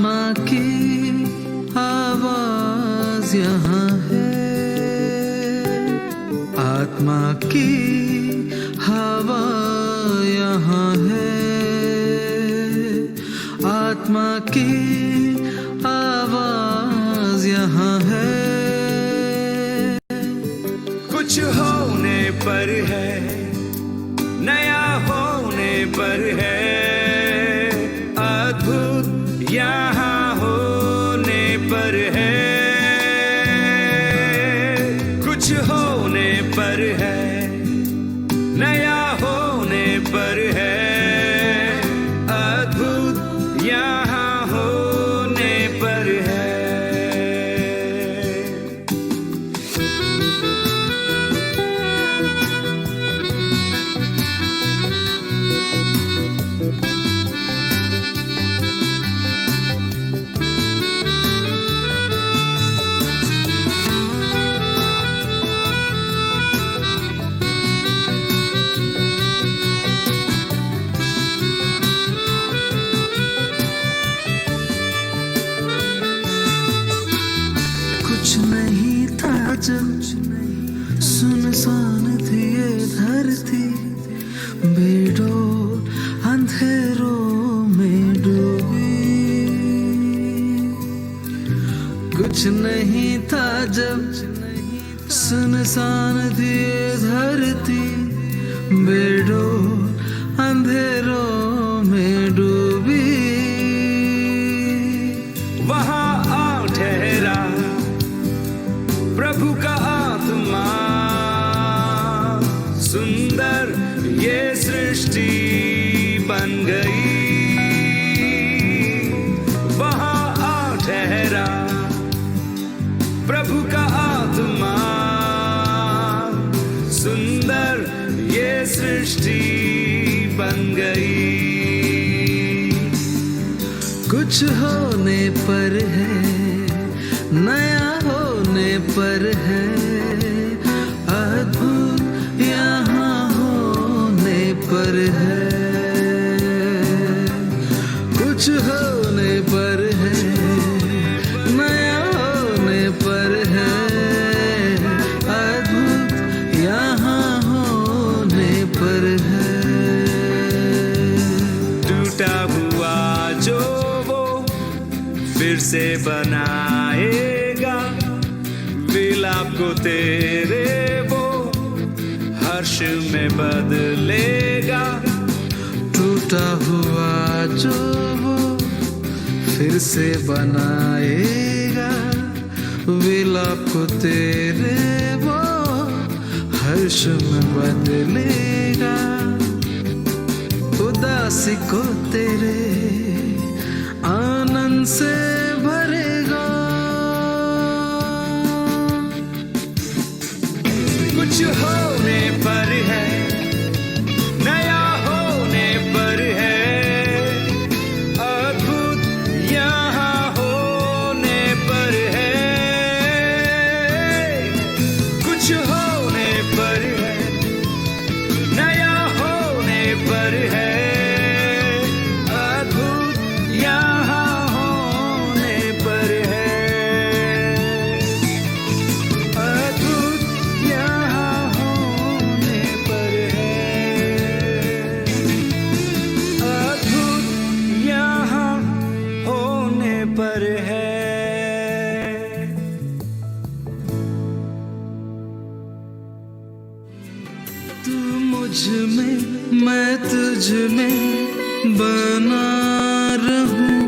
आत्मा की आवाज यहाँ है, आत्मा की हवा यहाँ है, आत्मा की आवाज यहाँ है। कुछ होने पर है, नया होने पर है, अद्भुत यहाँ होने पर है। कुछ होने पर है, नया होने पर है, अद्भुत यहाँ होने पर है। कुछ नहीं था जब सुनसान थी ये धरती, बेडोल अंधेरों में डूबी। कुछ नहीं था जब सुनसान थी ये धरती, बेडोल अंधेरों में डूबी। वहाँ आ ठहरा प्रभु का आत्मा, सुंदर ये सृष्टि बन गई। वहाँ आ ठहरा प्रभु का आत्मा, सुंदर ये सृष्टि बन गई। कुछ होने पर है, नया होने पर है, अद्भुत यहाँ होने पर है। कुछ होने पर है, नया होने पर है, अद्भुत यहाँ होने पर है। टूटा हुआ जो वो फिर से बनाएगा, विलाप को तेरे वो हर्ष में बदलेगा। टूटा हुआ जो वो फिर से बनाएगा, विलाप को तेरे वो हर्ष में बदलेगा। उदासी को तेरे आनंद से भरेगा। कुछ होने पर है, नया होने पर है, अद्भुत यहाँ होने पर है। कुछ होने पर है, नया होने पर है, अद्भुत यहाँ होने पर है। अद्भुत यहाँ होने पर है, अद्भुत यहाँ होने पर है। तू मुझ में, मैं तुझ में बना रहूं,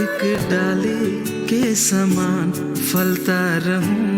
एक डाली के समान फलता रहूं।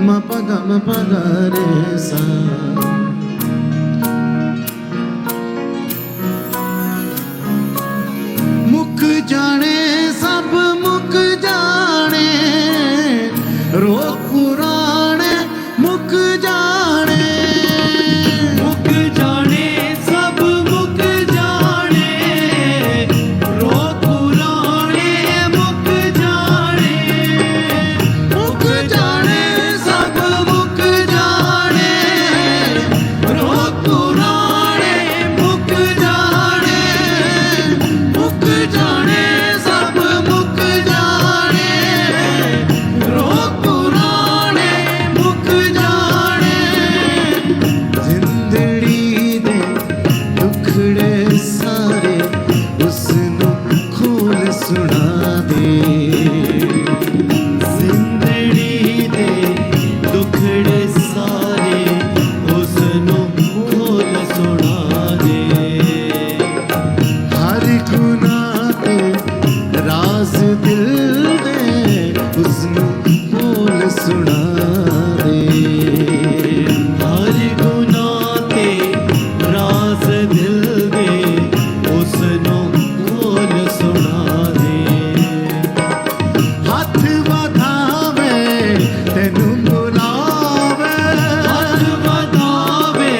म प ग म प ग रे सा। मुक जाने सब मुक जाने, रोग पुराने मुक जाने। मुक जाने सब मुक जाने, रोग पुराने मुक जाने। मुक जाने सब मुक जाने, रोग पुराने मुक जाने। मुक जाने सब मुक जाने, रोग पुराने मुक जाने। जिंदड़ी दे दुखड़े सारे उसनू खोल सुना दे। जिंदड़ी दे दुखड़े सारे उसनू खोल सुना दे। हर गुनाह ते राज दिल दे उसनू खोल सुना दे। हर गुनाह ते राज दिल दे उसनू खोल सुना दे। हथ वधावे तेनू बुलावे। हथ वधावे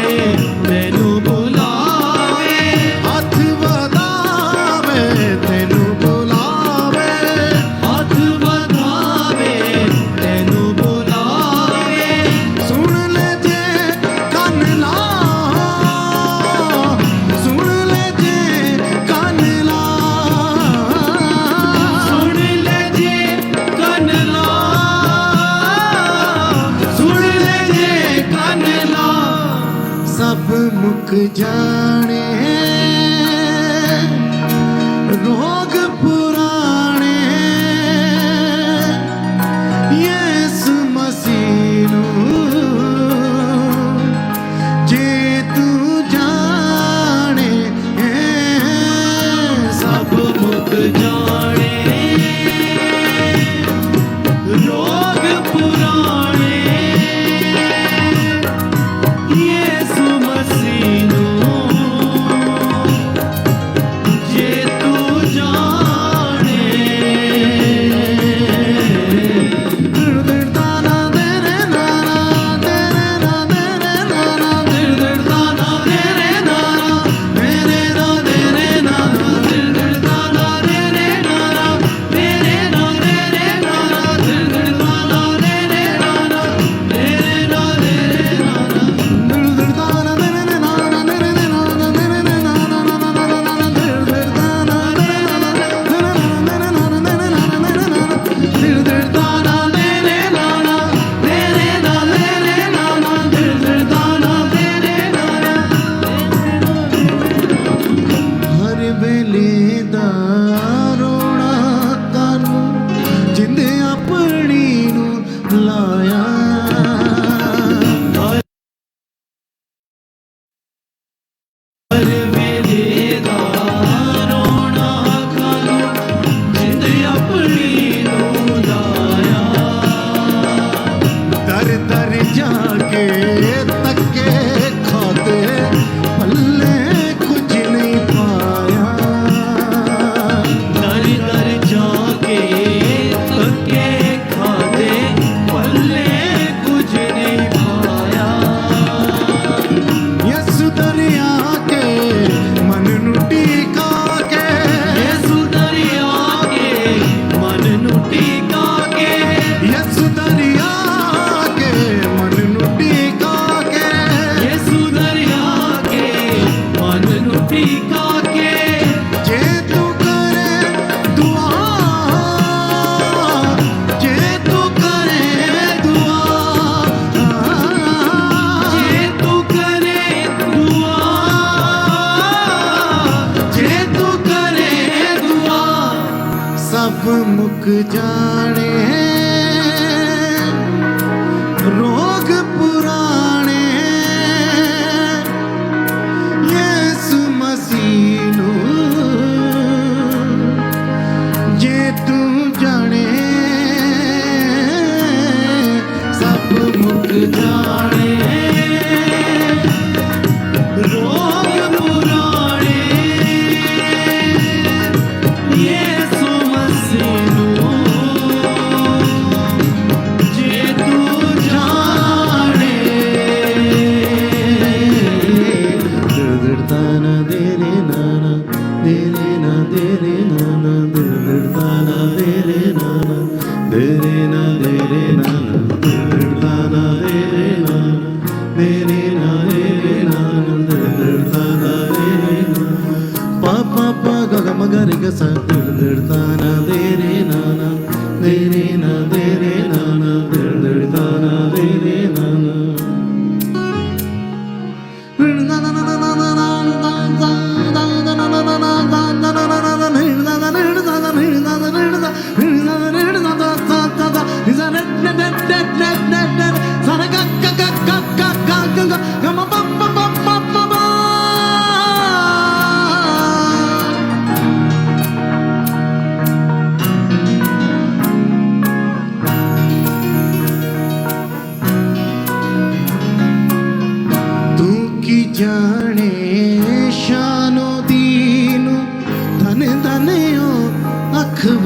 तैनू बुलावे। हथ वधावे तेनू बुलावे। हथ वधावे तैनू बुलावे। सुन ले जे कन ला, सुन ले जे कन ला। सुन ले जे कन ला, सुन ले जे कन ला। सब मुक जाने रोग पुराने, यीशु मसीह नू जे तू जाने। सब मुक जाने रोग पुराने, यीशु मसीह नू जे तू जाने। ताना तेरे नाना, तेरे ना तेरे नाना, दिल ताना तेरे नाना, मेरे ना तेरे नाना, दिल ताना तेरे नाना, मेरे ना तेरे नाना, दिल ताना तेरे नाना, मेरे ना तेरे नाना, दिल ताना तेरे नाना, तेरे नाना, मेरे नाना, नाना नाना, दिल ताना तेरे नाना, तेरे नाना, मेरे नाना, मेरे नाना, मेरे नाना, दिल ताना तेरे नाना, मेरे ना तेरे नाना, दिल ताना तेरे नाना। हर वेले दा रोना तानू जिंदे अपनी नू लाया। हर वेले दा रोना खानू जिंद अपनी नू लाया। दर दर जाके तके खाते पल्ले कुछ नहीं पाया। दर दर जाके तके खाते पल्ले कुछ नहीं पाया। यसु दरिया के मन नू टीका के, यीशु दरिया के मन नू टीका के। यसु दरिया के मन नू टीका के। यीशु दरिया के मन नू टीका के। जे तू करे दुआ, जे तू करे दुआ, जे तू करे दुआ, जे तू करे दुआ। सब मुक जाने रोग पुराने, यीशु मसीह नू जे तू जाने। सब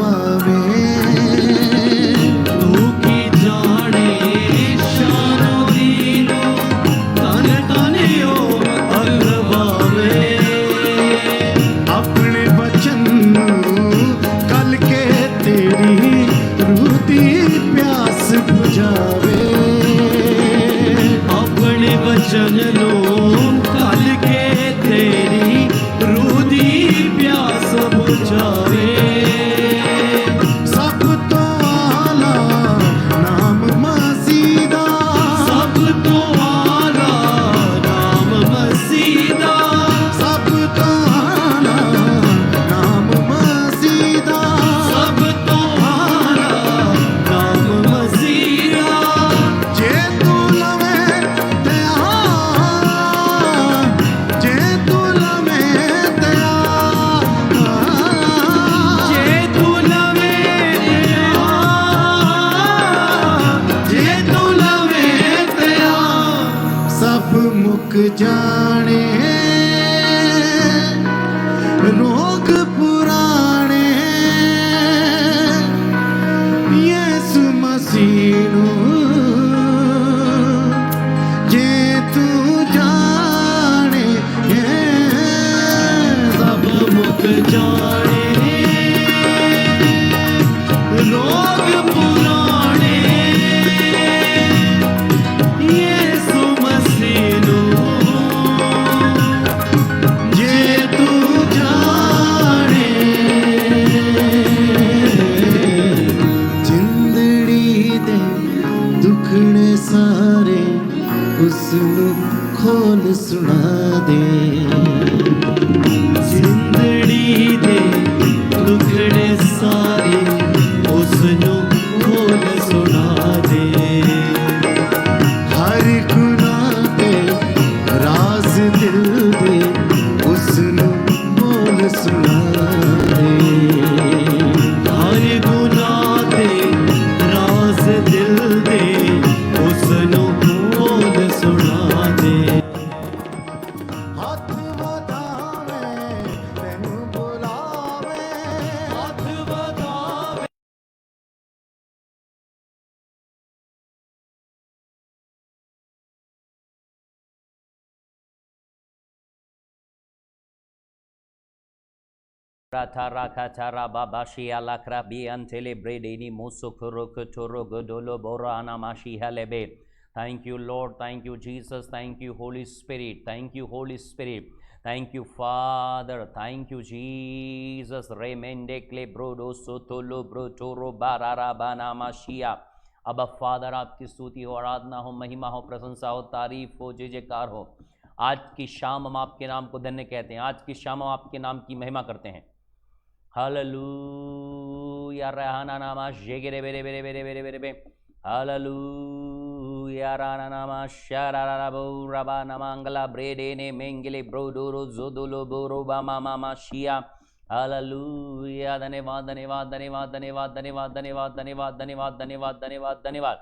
बुझावे तू की जाने शानो दीनो तन तनियो अगवावे अपने वचन कल के तेरी रूह दी प्यास बुझावे अपने वचन लो कल के तेरी रूह दी प्यास बुझावे सब तो आला नाम मसीदा सब तो आला नाम मसीदा सब तो आला नाम मसीदा सब तो आला नाम मसीदा जे तू लवे ते आ जे तू लवे ते आ जे तू लवे जे तू लवे तया सब मुक जाने रोग पुराने यीशु मसीह नू जे तू जाने सब मुक जाने रोग पुराने यीशु मसीह नू जे तू जाने जिंदड़ी दे दुखड़े सारे उसनू खोल सुना दे जिंदड़ी दे दुखड़े सारे उसनू खोल सुना दे हर गुनाह दे राज दिल दे उसनू बोल सुना दे हर गुनाह दे राज दिल दे उसनू बोल सुना दे हथ वधावे तैनू बुलावे हाथ ਵਧਾਵੇ Ratara katara babashi alakra biantele bredeni musukuru kuturu gudulu borana mashi halebe. Thank you, Lord. Thank you, Jesus. Thank you, Holy Spirit. Thank you, Holy Spirit. Thank you, Father. Thank you, Jesus. Remende kle brodo sotolo brotoro barara bana mashia. अब father आपकी स्तुति हो, आराधना हो, महिमा हो, प्रशंसा हो, तारीफ हो, जय जयकार हो। आज की शाम हम आपके नाम को धन्य कहते हैं। आज की शाम हम आपके नाम की महिमा करते हैं। हालेलुया रहना नामा जेगेरे बेरे बेरे बेरे बेरे बेरे बे हालेलुया राना नामा शारारा बो रबा नमांगला ब्रेडे ने मेंगले ब्रोडोरो जोदोलो बोरो बामा मामा शिया हालेलुया धन्यवाद धन्यवाद धन्यवाद धन्यवाद धन्यवाद धन्यवाद धन्यवाद धन्यवाद धन्यवाद धन्यवाद धन्यवाद।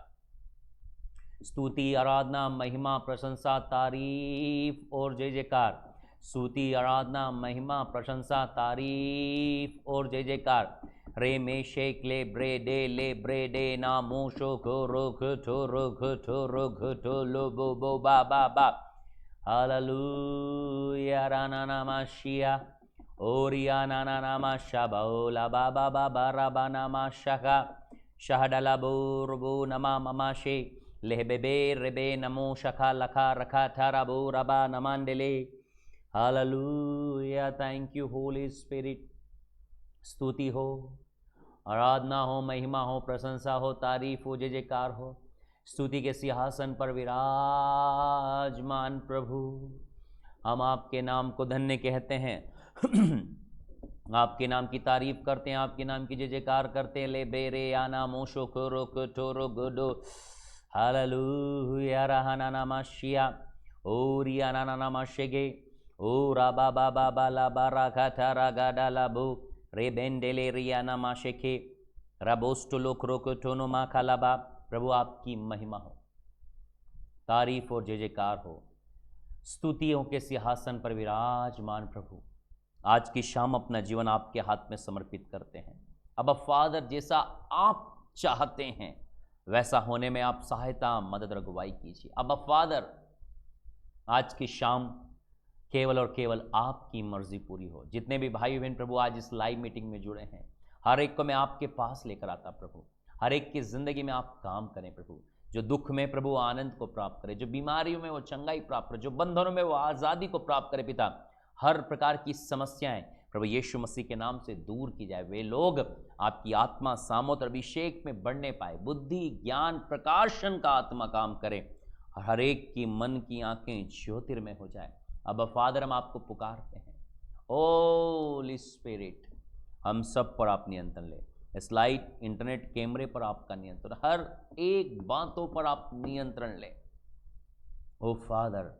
स्तुति आराधना महिमा प्रशंसा तारीफ और जय जयकार। स्तुति आराधना महिमा प्रशंसा तारीफ और जय जयकार। रे में शेक ले ब्रेडे ना मोशो को रोख ठो लो बो बा हालेलुया राना नामा शिया ओरिया नाना नामा शाबाओला बाबा बाबा राबा नामा शका शहडला बोरबो नमा ममा शे लेहबेबे रेबे नमो शखा लखा रखा थाराबो रबा नमांडले hallelujah. Thank you Holy Spirit. स्तुति हो, आराधना हो, महिमा हो, प्रशंसा हो, तारीफ हो, जय जयकार हो। स्तुति के सिंहासन पर विराजमान प्रभु, हम आपके नाम को धन्य कहते हैं। आपके नाम की तारीफ करते हैं, आपके नाम की जय जयकार करते हैं। ले बेरे आना मोशो कोरो कोटोरो गुडो हालेलुया रहना नामा शिया ओरिया नाना नामा शेगे ओ राबा बाबा बाला बारा खाता रागा डाला बो रे बेंडेले रिया नामा शेखे रबोस्टो लोकरो कोटोनो मा खालाबा। प्रभु आपकी महिमा हो, तारीफ और जय जयकार हो। स्तुतियों के सिंहासन पर विराजमान प्रभु, आज की शाम अपना जीवन आपके हाथ में समर्पित करते हैं। अब फादर जैसा आप चाहते हैं वैसा होने में आप सहायता, मदद और अगुवाई कीजिए। अब फादर आज की शाम केवल और केवल आपकी मर्जी पूरी हो। जितने भी भाई बहन प्रभु आज इस लाइव मीटिंग में जुड़े हैं, हर एक को मैं आपके पास लेकर आता प्रभु। हर एक की जिंदगी में आप काम करें प्रभु। जो दुख में प्रभु आनंद को प्राप्त करे, जो बीमारियों में वो चंगाई प्राप्त करे, जो बंधनों में वो आज़ादी को प्राप्त करे पिता। हर प्रकार की समस्याएं प्रभु यीशु मसीह के नाम से दूर की जाए। वे लोग आपकी आत्मा सामर्थ और अभिषेक में बढ़ने पाए, बुद्धि ज्ञान प्रकाशन का आत्मा काम करे, हर एक की मन की आंखें ज्योतिर्मय हो जाए। अब फादर हम आपको पुकारते हैं, होली स्पिरिट हम सब पर आप नियंत्रण ले। स्लाइड इंटरनेट कैमरे पर आपका नियंत्रण, हर एक बातों पर आप नियंत्रण ले। ओ फादर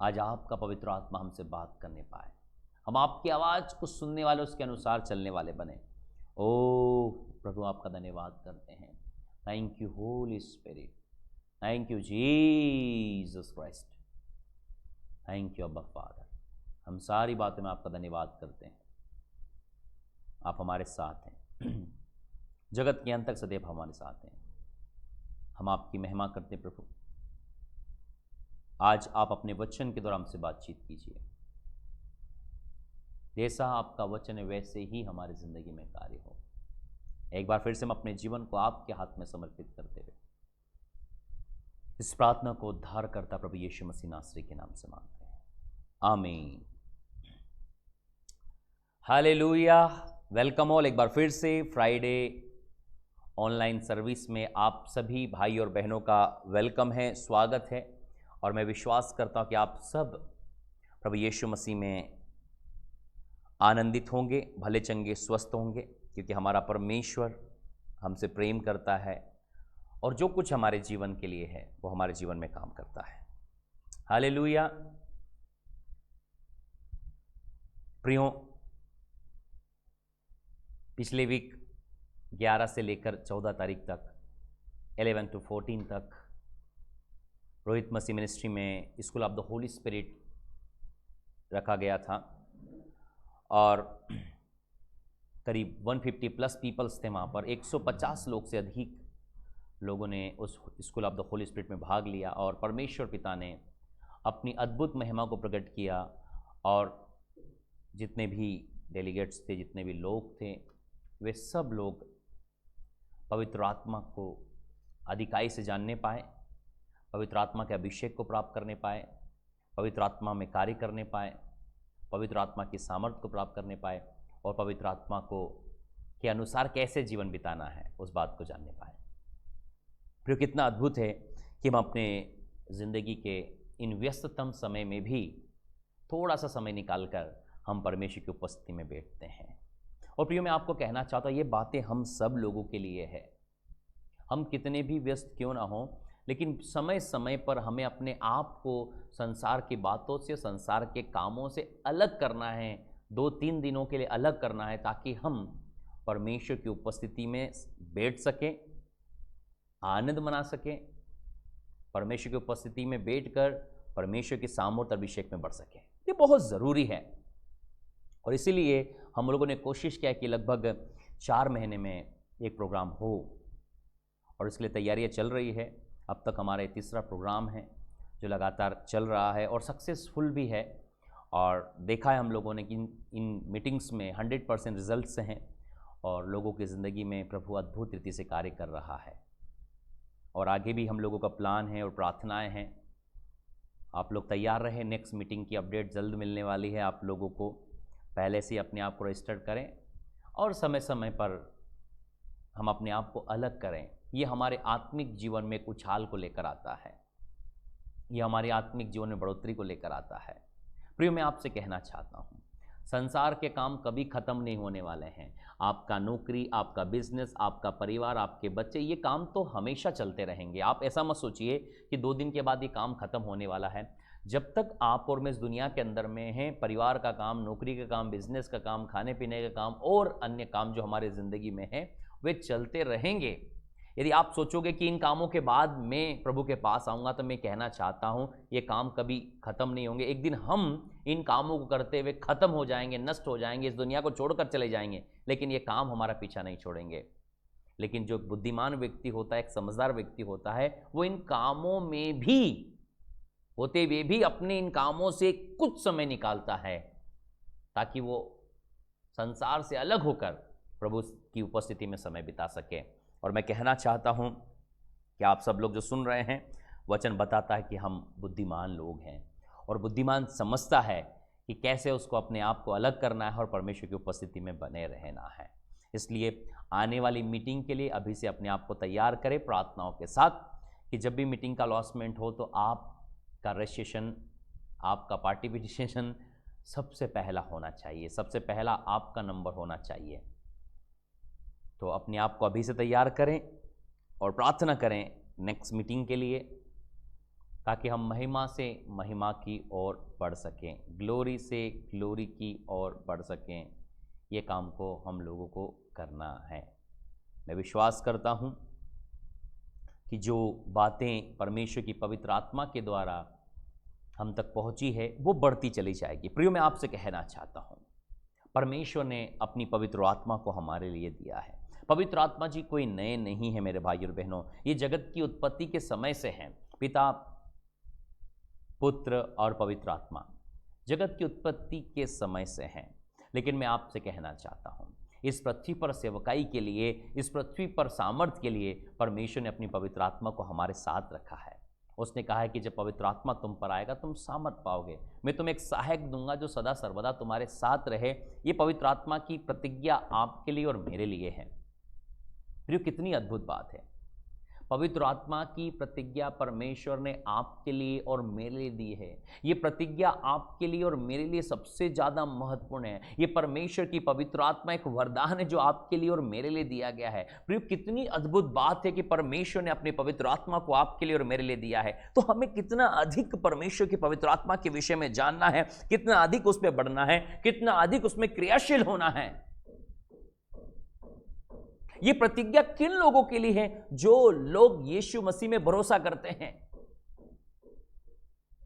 आज आपका पवित्र आत्मा हमसे बात करने पाए, हम आपकी आवाज़ को सुनने वाले उसके अनुसार चलने वाले बने। ओ प्रभु आपका धन्यवाद करते हैं। Thank you Holy spirit, thank you Jesus Christ, thank you अब्बा फादर। हम सारी बातों में आपका धन्यवाद करते हैं। आप हमारे साथ हैं, जगत के अंत तक सदैव हमारे साथ हैं। हम आपकी महिमा करते हैं प्रभु। आज आप अपने वचन के द्वारा हमसे बातचीत कीजिए। जैसा आपका वचन है वैसे ही हमारी जिंदगी में कार्य हो। एक बार फिर से हम अपने जीवन को आपके हाथ में समर्पित करते हुए इस प्रार्थना को उद्धार करता प्रभु यीशु मसीह नासरी के नाम से मांगते हैं, आमीन। हालेलुया। Welcome all. एक बार फिर से फ्राइडे ऑनलाइन सर्विस में आप सभी भाई और बहनों का वेलकम है, स्वागत है। और मैं विश्वास करता हूं कि आप सब प्रभु यीशु मसीह में आनंदित होंगे, भले चंगे स्वस्थ होंगे, क्योंकि हमारा परमेश्वर हमसे प्रेम करता है और जो कुछ हमारे जीवन के लिए है वो हमारे जीवन में काम करता है। हालेलुया। प्रियो, पिछले वीक 11 से लेकर 14 तारीख तक 11 to 14 तक रोहित मसीह मिनिस्ट्री में school of the Holi spirit रखा गया था और करीब 150 प्लस पीपल्स थे वहाँ पर। 150 लोग से अधिक लोगों ने उस school of the Holi spirit में भाग लिया और परमेश्वर पिता ने अपनी अद्भुत महिमा को प्रकट किया। और जितने भी डेलीगेट्स थे, जितने भी लोग थे, वे सब लोग पवित्र आत्मा को अधिकाई से जानने पाए, पवित्र आत्मा के अभिषेक को प्राप्त करने पाए, पवित्र आत्मा में कार्य करने पाए, पवित्र आत्मा की सामर्थ्य को प्राप्त करने पाए और पवित्र आत्मा को के अनुसार कैसे जीवन बिताना है उस बात को जानने पाए। फिर कितना अद्भुत है कि हम अपने ज़िंदगी के इन व्यस्ततम समय में भी थोड़ा सा समय निकालकर हम परमेश्वर की उपस्थिति में बैठते हैं। और प्रियो, मैं आपको कहना चाहता हूँ ये बातें हम सब लोगों के लिए है। हम कितने भी व्यस्त क्यों ना हों, लेकिन समय समय पर हमें अपने आप को संसार की बातों से, संसार के कामों से अलग करना है। 2-3 दिनों के लिए अलग करना है ताकि हम परमेश्वर की उपस्थिति में बैठ सकें, आनंद मना सकें, परमेश्वर की उपस्थिति में बैठकर परमेश्वर के सामर्थ्य अभिषेक में बढ़ सकें। ये बहुत ज़रूरी है। और इसीलिए हम लोगों ने कोशिश किया कि लगभग 4 महीने में एक प्रोग्राम हो और इसके लिए तैयारियां चल रही है। अब तक हमारा 3रा प्रोग्राम है जो लगातार चल रहा है और सक्सेसफुल भी है। और देखा है हम लोगों ने कि इन मीटिंग्स में 100% रिजल्ट्स हैं और लोगों की ज़िंदगी में प्रभु अद्भुत रीति से कार्य कर रहा है। और आगे भी हम लोगों का प्लान है और प्रार्थनाएं हैं। आप लोग तैयार रहें, नेक्स्ट मीटिंग की अपडेट जल्द मिलने वाली है। आप लोगों को पहले से अपने आप को रजिस्टर करें और समय समय पर हम अपने आप को अलग करें। ये हमारे आत्मिक जीवन में एक उछाल को लेकर आता है, ये हमारे आत्मिक जीवन में बढ़ोतरी को लेकर आता है। प्रियो, मैं आपसे कहना चाहता हूँ, संसार के काम कभी ख़त्म नहीं होने वाले हैं। आपका नौकरी, आपका बिजनेस, आपका परिवार, आपके बच्चे, ये काम तो हमेशा चलते रहेंगे। आप ऐसा मत सोचिए कि 2 दिन के बाद ये काम ख़त्म होने वाला है। जब तक आप और मैं इस दुनिया के अंदर में हैं, परिवार का काम, नौकरी का काम, बिजनेस का काम, खाने पीने का काम और अन्य काम जो हमारे ज़िंदगी में हैं वे चलते रहेंगे। यदि आप सोचोगे कि इन कामों के बाद मैं प्रभु के पास आऊँगा, तो मैं कहना चाहता हूँ ये काम कभी ख़त्म नहीं होंगे। एक दिन हम इन कामों को करते हुए खत्म हो जाएंगे, नष्ट हो जाएंगे, इस दुनिया को छोड़कर चले जाएंगे, लेकिन ये काम हमारा पीछा नहीं छोड़ेंगे। लेकिन जो बुद्धिमान व्यक्ति होता है, एक समझदार व्यक्ति होता है, वो इन कामों में भी होते हुए भी अपने इन कामों से कुछ समय निकालता है ताकि वो संसार से अलग होकर प्रभु की उपस्थिति में समय बिता सके। और मैं कहना चाहता हूं कि आप सब लोग जो सुन रहे हैं, वचन बताता है कि हम बुद्धिमान लोग हैं और बुद्धिमान समझता है कि कैसे उसको अपने आप को अलग करना है और परमेश्वर की उपस्थिति में बने रहना है। इसलिए आने वाली मीटिंग के लिए अभी से अपने आप को तैयार करें प्रार्थनाओं के साथ, कि जब भी मीटिंग का लॉन्चमेंट हो तो आपका रजिस्ट्रेशन, आपका पार्टिसिपेशन सबसे पहला होना चाहिए, सबसे पहला आपका नंबर होना चाहिए। तो अपने आप को अभी से तैयार करें और प्रार्थना करें नेक्स्ट मीटिंग के लिए, ताकि हम महिमा से महिमा की ओर बढ़ सकें, ग्लोरी से ग्लोरी की ओर बढ़ सकें। ये काम को हम लोगों को करना है। मैं विश्वास करता हूँ कि जो बातें परमेश्वर की पवित्र आत्मा के द्वारा हम तक पहुँची है वो बढ़ती चली जाएगी। प्रियो, मैं आपसे कहना चाहता हूँ, परमेश्वर ने अपनी पवित्र आत्मा को हमारे लिए दिया है। पवित्र आत्मा जी कोई नए नहीं है मेरे भाई और बहनों, ये जगत की उत्पत्ति के समय से हैं। पिता, पुत्र और पवित्र आत्मा जगत की उत्पत्ति के समय से हैं। लेकिन मैं आपसे कहना चाहता हूँ, इस पृथ्वी पर सेवकाई के लिए, इस पृथ्वी पर सामर्थ्य के लिए परमेश्वर ने अपनी पवित्र आत्मा को हमारे साथ रखा है। उसने कहा है कि जब पवित्र आत्मा तुम पर आएगा तुम सामर्थ पाओगे, मैं तुम्हें एक सहायक दूंगा जो सदा सर्वदा तुम्हारे साथ रहे। ये पवित्र आत्मा की प्रतिज्ञा आपके लिए और मेरे लिए है। प्रियो, कितनी अद्भुत बात है। पवित्र आत्मा की प्रतिज्ञा परमेश्वर ने आपके लिए और मेरे लिए दी है। ये प्रतिज्ञा आपके लिए और मेरे लिए सबसे ज़्यादा महत्वपूर्ण है। ये परमेश्वर की पवित्र आत्मा एक वरदान है जो आपके लिए और मेरे लिए दिया गया है। प्रिय, कितनी अद्भुत बात है कि परमेश्वर ने अपनी पवित्र आत्मा को आपके लिए और मेरे लिए दिया है। तो हमें कितना अधिक परमेश्वर की पवित्र आत्मा के विषय में जानना है, कितना अधिक उसमें बढ़ना है, कितना अधिक उसमें क्रियाशील होना है। ये प्रतिज्ञा किन लोगों के लिए है? जो लोग यीशु मसीह में भरोसा करते हैं।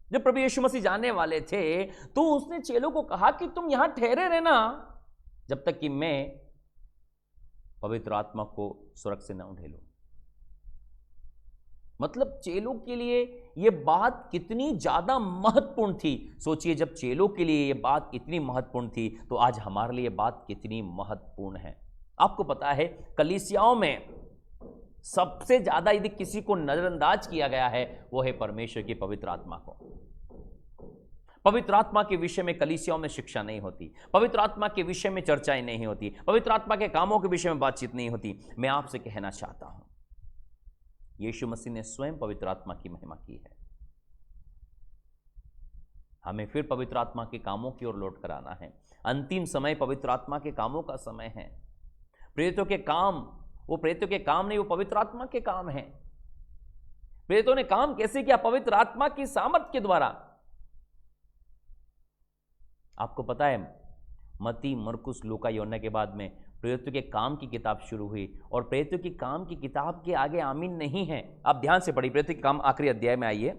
जब प्रभु यीशु मसीह जाने वाले थे तो उसने चेलों को कहा कि तुम यहां ठहरे रहना जब तक कि मैं पवित्र आत्मा को स्वर्ग से न उठेलूं। मतलब चेलों के लिए यह बात कितनी ज्यादा महत्वपूर्ण थी। सोचिए, जब चेलों के लिए यह बात इतनी महत्वपूर्ण थी तो आज हमारे लिए बात कितनी महत्वपूर्ण है। आपको पता है, कलीसियाओं में सबसे ज्यादा यदि किसी को नजरअंदाज किया गया है वो है परमेश्वर की पवित्र आत्मा को। पवित्र आत्मा के विषय में कलीसियाओं में शिक्षा नहीं होती, पवित्र आत्मा के विषय में चर्चाएं नहीं होती, पवित्र आत्मा के कामों के विषय में बातचीत नहीं होती। मैं आपसे कहना चाहता हूं, यीशु मसीह ने स्वयं पवित्र आत्मा की महिमा की है। हमें फिर पवित्र आत्मा के कामों की ओर लौट कर आना है। अंतिम समय पवित्र आत्मा के कामों का समय है। प्रेरितों के काम वो प्रेरितों के काम नहीं, वो पवित्र आत्मा के काम हैं। प्रेरितों ने काम कैसे किया? पवित्र आत्मा की सामर्थ के द्वारा। आपको पता है, मत्ती, मरकुस, लूका, यूहन्ना के बाद में प्रेरितों के काम की किताब शुरू हुई और प्रेरितों की काम की किताब के आगे आमीन नहीं है। आप ध्यान से पढ़िए, प्रेरितों के काम आखिरी अध्याय में आइए।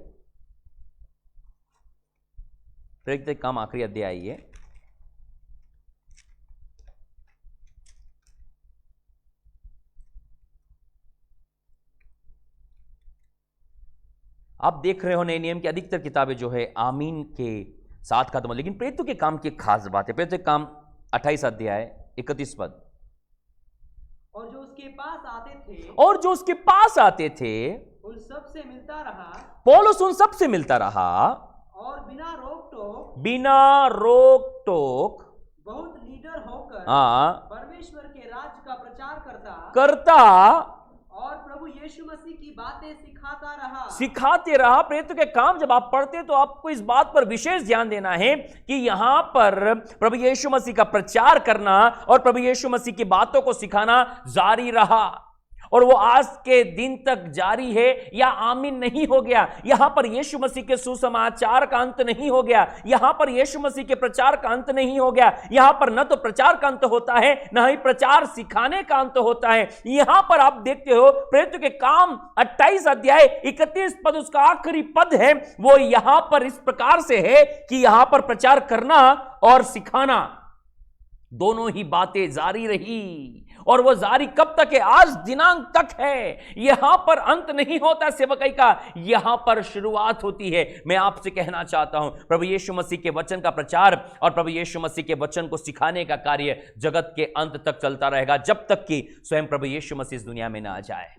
प्रेरितों के काम आखिरी अध्याय आइए। आप देख रहे हो नए नियम की अधिकतर किताबें जो है आमीन के साथ खत्म हो, लेकिन प्रेरितों के काम की एक खास बात है। प्रेरितों के काम 28 अध्याय 31 पद। और जो उसके पास आते थे उन सब से मिलता रहा, पौलुस उन सब से मिलता रहा और बिना रोक टोक बहुत लीडर होकर परमेश्वर के राज्य का प्रचार करता और प्रभु यीशु मसीह की बातें सिखाते रहा। प्रेरितों के काम जब आप पढ़ते तो आपको इस बात पर विशेष ध्यान देना है कि यहां पर प्रभु यीशु मसीह का प्रचार करना और प्रभु यीशु मसीह की बातों को सिखाना जारी रहा। और वो आज के दिन तक जारी है या आमीन नहीं हो गया। यहां पर यीशु मसीह के सुसमाचार का अंत नहीं हो गया, यहां पर यीशु मसीह के प्रचार का अंत नहीं हो गया। यहां पर न तो प्रचार का अंत होता है, न ही प्रचार सिखाने का अंत होता है। यहां पर आप देखते हो प्रेरितों के काम 28 अध्याय 31 पद, उसका आखिरी पद है, वो यहां पर इस प्रकार से है कि यहां पर प्रचार करना और सिखाना दोनों ही बातें जारी रही। और वो जारी कब तक है? आज दिनांक तक है। यहां पर अंत नहीं होता सेवकाई का, यहां पर शुरुआत होती है। मैं आपसे कहना चाहता हूं, प्रभु यीशु मसीह के वचन का प्रचार और प्रभु यीशु मसीह के वचन को सिखाने का कार्य जगत के अंत तक चलता रहेगा, जब तक कि स्वयं प्रभु यीशु मसीह इस दुनिया में ना आ जाए,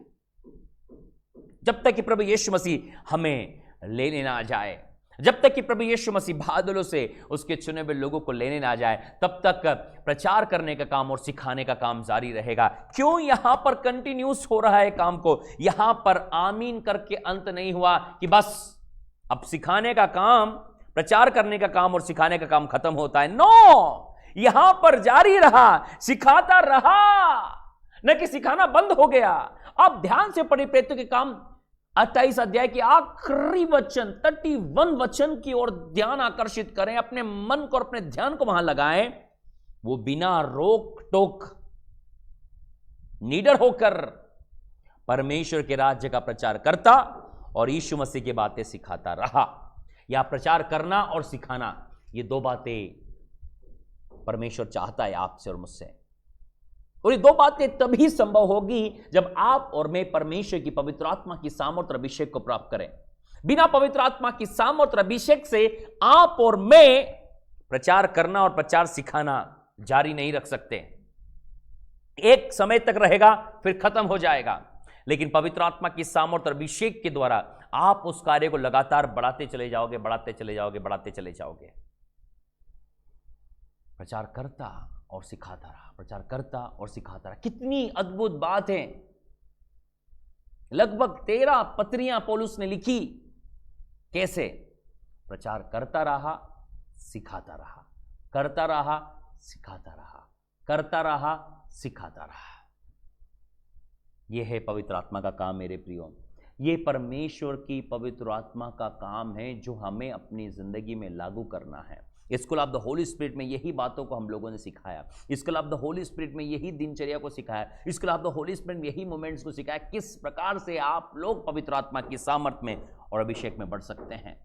जब तक कि प्रभु यीशु मसीह हमें लेने ना जाए, जब तक कि प्रभु यीशु मसीह बादलों से उसके चुने हुए लोगों को लेने ना जाए, तब तक प्रचार करने का काम और सिखाने का काम जारी रहेगा। क्यों यहां पर कंटिन्यूस हो रहा है काम को? यहां पर आमीन करके अंत नहीं हुआ कि बस अब सिखाने का काम, प्रचार करने का काम और सिखाने का काम खत्म होता है। नो, यहां पर जारी रहा, सिखाता रहा, न कि सिखाना बंद हो गया। आप ध्यान से पढ़िए प्रेरितों के काम 28 अध्याय के आखिरी वचन 31 वचन की ओर ध्यान आकर्षित करें, अपने मन को और अपने ध्यान को वहां लगाएं। वो बिना रोक टोक निडर होकर परमेश्वर के राज्य का प्रचार करता और यीशु मसीह की बातें सिखाता रहा। या प्रचार करना और सिखाना, ये दो बातें परमेश्वर चाहता है आपसे और मुझसे। और ये दो बातें तभी संभव होगी जब आप और मैं परमेश्वर की पवित्र आत्मा की सामर्थ और अभिषेक को प्राप्त करें। बिना पवित्र आत्मा की सामर्थ और अभिषेक से आप और मैं प्रचार करना और प्रचार सिखाना जारी नहीं रख सकते। एक समय तक रहेगा, फिर खत्म हो जाएगा। लेकिन पवित्र आत्मा की सामर्थ और अभिषेक के द्वारा आप उस कार्य को लगातार बढ़ाते चले जाओगे, बढ़ाते चले जाओगे, बढ़ाते चले जाओगे। प्रचार करता और सिखाता रहा, प्रचार करता और सिखाता रहा। कितनी अद्भुत बात है। लगभग 13 पत्रियां पौलुस ने लिखी। कैसे? प्रचार करता रहा, सिखाता रहा, करता रहा, सिखाता रहा, करता रहा, सिखाता रहा। यह है पवित्र आत्मा का काम मेरे प्रियो। यह परमेश्वर की पवित्र आत्मा का काम है जो हमें अपनी जिंदगी में लागू करना है। School of the Holi spirit में यही बातों को हम लोगों ने सिखाया। School of the Holi spirit में यही दिनचर्या को सिखाया। School of the Holi spirit में यही मोमेंट्स को सिखाया, किस प्रकार से आप लोग पवित्र आत्मा की सामर्थ में और अभिषेक में बढ़ सकते हैं।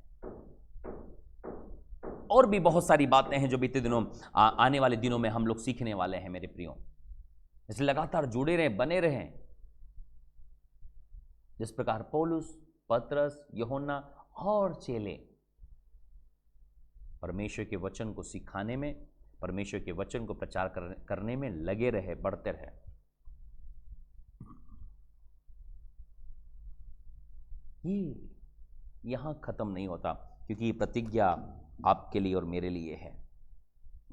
और भी बहुत सारी बातें हैं जो बीते दिनों, आने वाले दिनों में हम लोग सीखने वाले हैं मेरे प्रियो। इसलिए लगातार जुड़े रहें, बने रहें। जिस प्रकार पौलुस, पतरस, यूहन्ना और चेले परमेश्वर के वचन को सिखाने में, परमेश्वर के वचन को प्रचार करने में लगे रहे, बढ़ते रहे। ये यहां खत्म नहीं होता, क्योंकि ये प्रतिज्ञा आपके लिए और मेरे लिए है।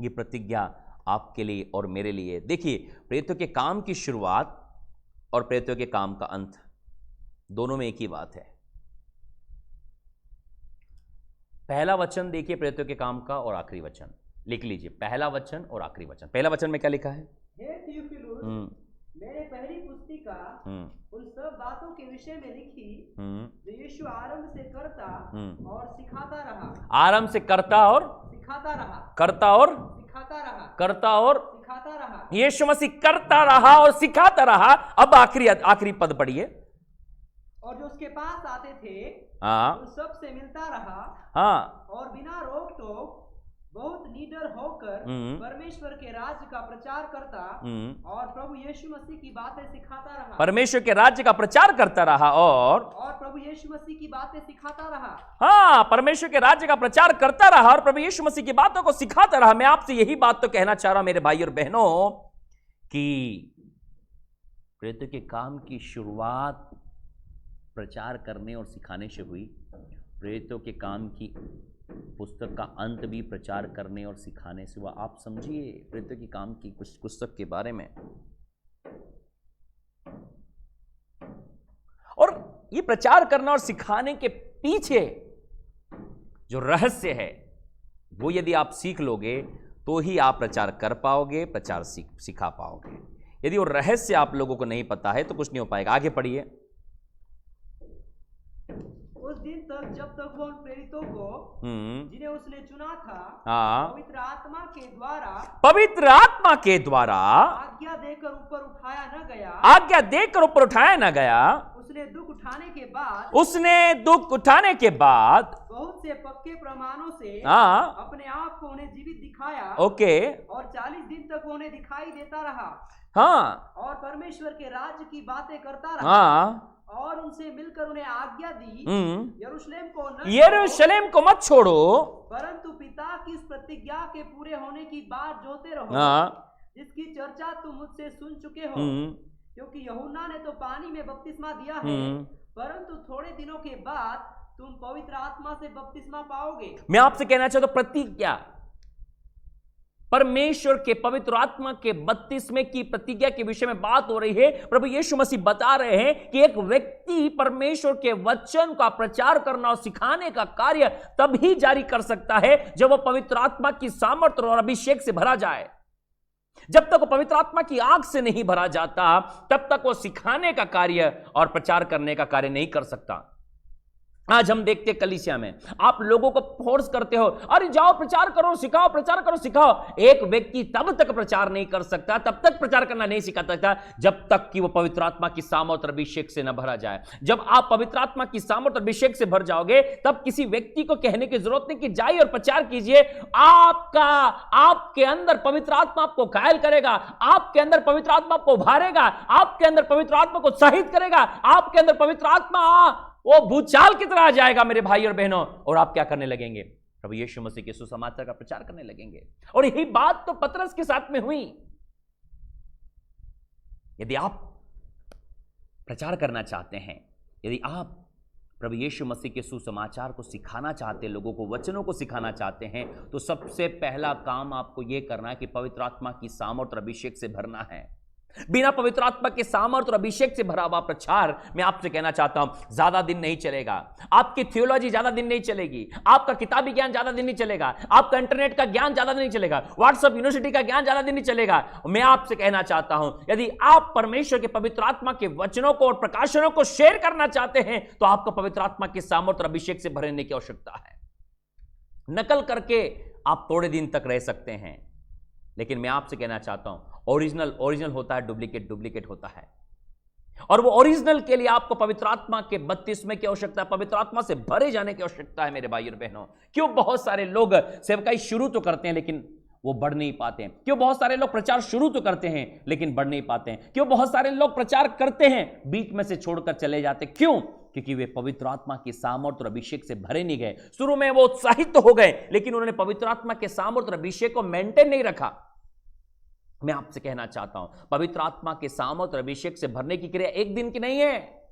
ये प्रतिज्ञा आपके लिए और मेरे लिए। देखिए, प्रेरितों के काम की शुरुआत और प्रेरितों के काम का अंत दोनों में एक ही बात है। पहला वचन देखिए प्रेरितों के काम का और आखिरी वचन लिख लीजिए। पहला वचन और आखिरी वचन। पहला वचन में क्या लिखा है? हे थियोफिलुस, मैंने पहली पुस्तिका उन सब बातों के विषय में लिखी जो यीशु आरंभ से करता और सिखाता रहा। आरंभ से करता और सिखाता रहा, करता और सिखाता रहा, करता और सिखाता रहा। यीशु मसीह करता रहा और सिखाता रहा। अब आखिरी पद पढ़िए। और जो उसके पास आते थे उन सब से मिलता रहा, हाँ, और बिना रोक टोक बहुत निडर होकर परमेश्वर के राज्य का प्रचार करता और प्रभु यीशु मसीह की बातें सिखाता रहा। परमेश्वर के राज्य का प्रचार करता रहा और प्रभु यीशु मसीह की बातें सिखाता रहा। हाँ, परमेश्वर के राज्य का प्रचार करता रहा और प्रभु यीशु मसीह की बातों को सिखाता रहा। मैं आपसे यही बात तो कहना चाह रहा हूं मेरे भाई और बहनों, कि प्रेरितों के काम की शुरुआत प्रचार करने और सिखाने से हुई। प्रेरितों के काम की पुस्तक का अंत भी प्रचार करने और सिखाने से हुआ। आप समझिए प्रेरितों के काम की कुछ पुस्तक के बारे में। और ये प्रचार करना और सिखाने के पीछे जो रहस्य है, वो यदि आप सीख लोगे तो ही आप प्रचार कर पाओगे, प्रचार सिखा पाओगे। यदि वो रहस्य आप लोगों को नहीं पता है तो कुछ नहीं हो पाएगा। आगे पढ़िए। उस दिन तक जब तक वो उन प्रेरितों को जिन्हें उसने चुना था हाँ, पवित्र आत्मा के द्वारा आज्ञा देकर ऊपर उठाया न गया, आज्ञा देकर ऊपर उठाया ना गया, उसने दुख उठाने के बाद बहुत से पक्के प्रमाणों से हाँ, अपने आप को उन्हें जीवित दिखाया। ओके, और 40 दिन तक वो उन्हें दिखाई देता रहा हाँ, और परमेश्वर के राज्य की बातें करता रहा हाँ, और उनसे मिलकर उन्हें आज्ञा दी, यरूशलेम को मत छोड़ो, परंतु पिता की उस प्रतिज्ञा के पूरे होने की बात जोते रहो, हाँ, जिसकी चर्चा तुम मुझसे सुन चुके हो। क्योंकि यूहन्ना ने तो पानी में बपतिस्मा दिया है, परंतु थोड़े दिनों के बाद तुम पवित्र आत्मा से बपतिस्मा पाओगे। मैं आपसे कहना चाहता हूं प्रतिज्ञा, परमेश्वर के पवित्र आत्मा के बपतिस्मे की प्रतिज्ञा के विषय में बात हो रही है। प्रभु यीशु मसीह बता रहे हैं कि एक व्यक्ति परमेश्वर के वचन का प्रचार करना और सिखाने का कार्य तभी जारी कर सकता है जब वह पवित्र आत्मा की सामर्थ्य और अभिषेक से भरा जाए। जब तक वो पवित्र आत्मा की आग से नहीं भरा जाता तब तक वो सिखाने का कार्य और प्रचार करने का कार्य नहीं कर सकता। आज हम देखते कलीसिया में आप लोगों को फोर्स करते हो, अरे जाओ प्रचार करो सिखाओ, प्रचार करो सिखाओ। एक व्यक्ति तब तक प्रचार नहीं कर सकता, तब तक प्रचार करना नहीं सिखा सकता जब तक कि वो पवित्र आत्मा की सामर्थ्य और अभिषेक से न भरा जाए। जब आप पवित्र आत्मा की सामर्थ्य और अभिषेक से भर जाओगे तब किसी व्यक्ति को कहने की जरूरत नहीं कि जाइए और प्रचार कीजिए। आपके अंदर पवित्र आत्मा आपको घायल करेगा, आपके अंदर पवित्र आत्मा आपको उभारेगा, आपके अंदर पवित्र आत्मा को उत्साहित करेगा, आपके अंदर पवित्र आत्मा वो भूचाल की तरह आ जाएगा मेरे भाई और बहनों, और आप क्या करने लगेंगे? प्रभु यीशु मसीह के सुसमाचार का प्रचार करने लगेंगे। और यही बात तो पतरस के साथ में हुई। यदि आप प्रचार करना चाहते हैं, यदि आप प्रभु यीशु मसीह के सुसमाचार को सिखाना चाहते हैं, लोगों को वचनों को सिखाना चाहते हैं, तो सबसे पहला काम आपको यह करना है कि पवित्र आत्मा की सामर्थ्य और अभिषेक से भरना है। बिना पवित्र आत्मा के सामर्थ्य और अभिषेक से भरा हुआ प्रचार, मैं आपसे कहना चाहता हूं, ज्यादा दिन नहीं चलेगा। आपकी थियोलॉजी ज्यादा दिन नहीं चलेगी, आपका किताबी ज्ञान ज्यादा दिन नहीं चलेगा, आपका इंटरनेट का ज्ञान ज्यादा दिन नहीं चलेगा, व्हाट्सएप यूनिवर्सिटी का ज्ञान ज्यादा दिन नहीं चलेगा। मैं आपसे कहना चाहता हूं, यदि आप परमेश्वर के पवित्र आत्मा के वचनों को और प्रकाशनों को शेयर करना चाहते हैं तो आपको पवित्र आत्मा के सामर्थ्य और अभिषेक से भरने की आवश्यकता है। नकल करके आप थोड़े दिन तक रह सकते हैं, लेकिन मैं आपसे कहना चाहता हूं, ओरिजिनल होता है, डुप्लीकेट होता है। और वो ओरिजिनल के लिए आपको पवित्र आत्मा के बपतिस्मे की आवश्यकता है, पवित्र आत्मा से भरे जाने की आवश्यकता है मेरे भाई और बहनों। क्यों बहुत सारे लोग सेवकाई शुरू तो करते हैं लेकिन वो बढ़ नहीं पाते हैं? क्यों बहुत सारे लोग प्रचार शुरू तो करते हैं लेकिन बढ़ नहीं पाते हैं? क्यों बहुत सारे लोग प्रचार करते हैं बीच में से छोड़कर चले जाते? क्यों? क्योंकि वे पवित्र आत्मा की सामर्थ्य और अभिषेक से भरे नहीं गए। शुरू में वो उत्साहित तो हो गए लेकिन उन्होंने पवित्र आत्मा के सामर्थ्य और अभिषेक को मेंटेन नहीं रखा। मैं आपसे कहना चाहता हूं, पवित्र आत्मा के सामर्थ्य और अभिषेक से भरने की क्रिया एक दिन की नहीं है,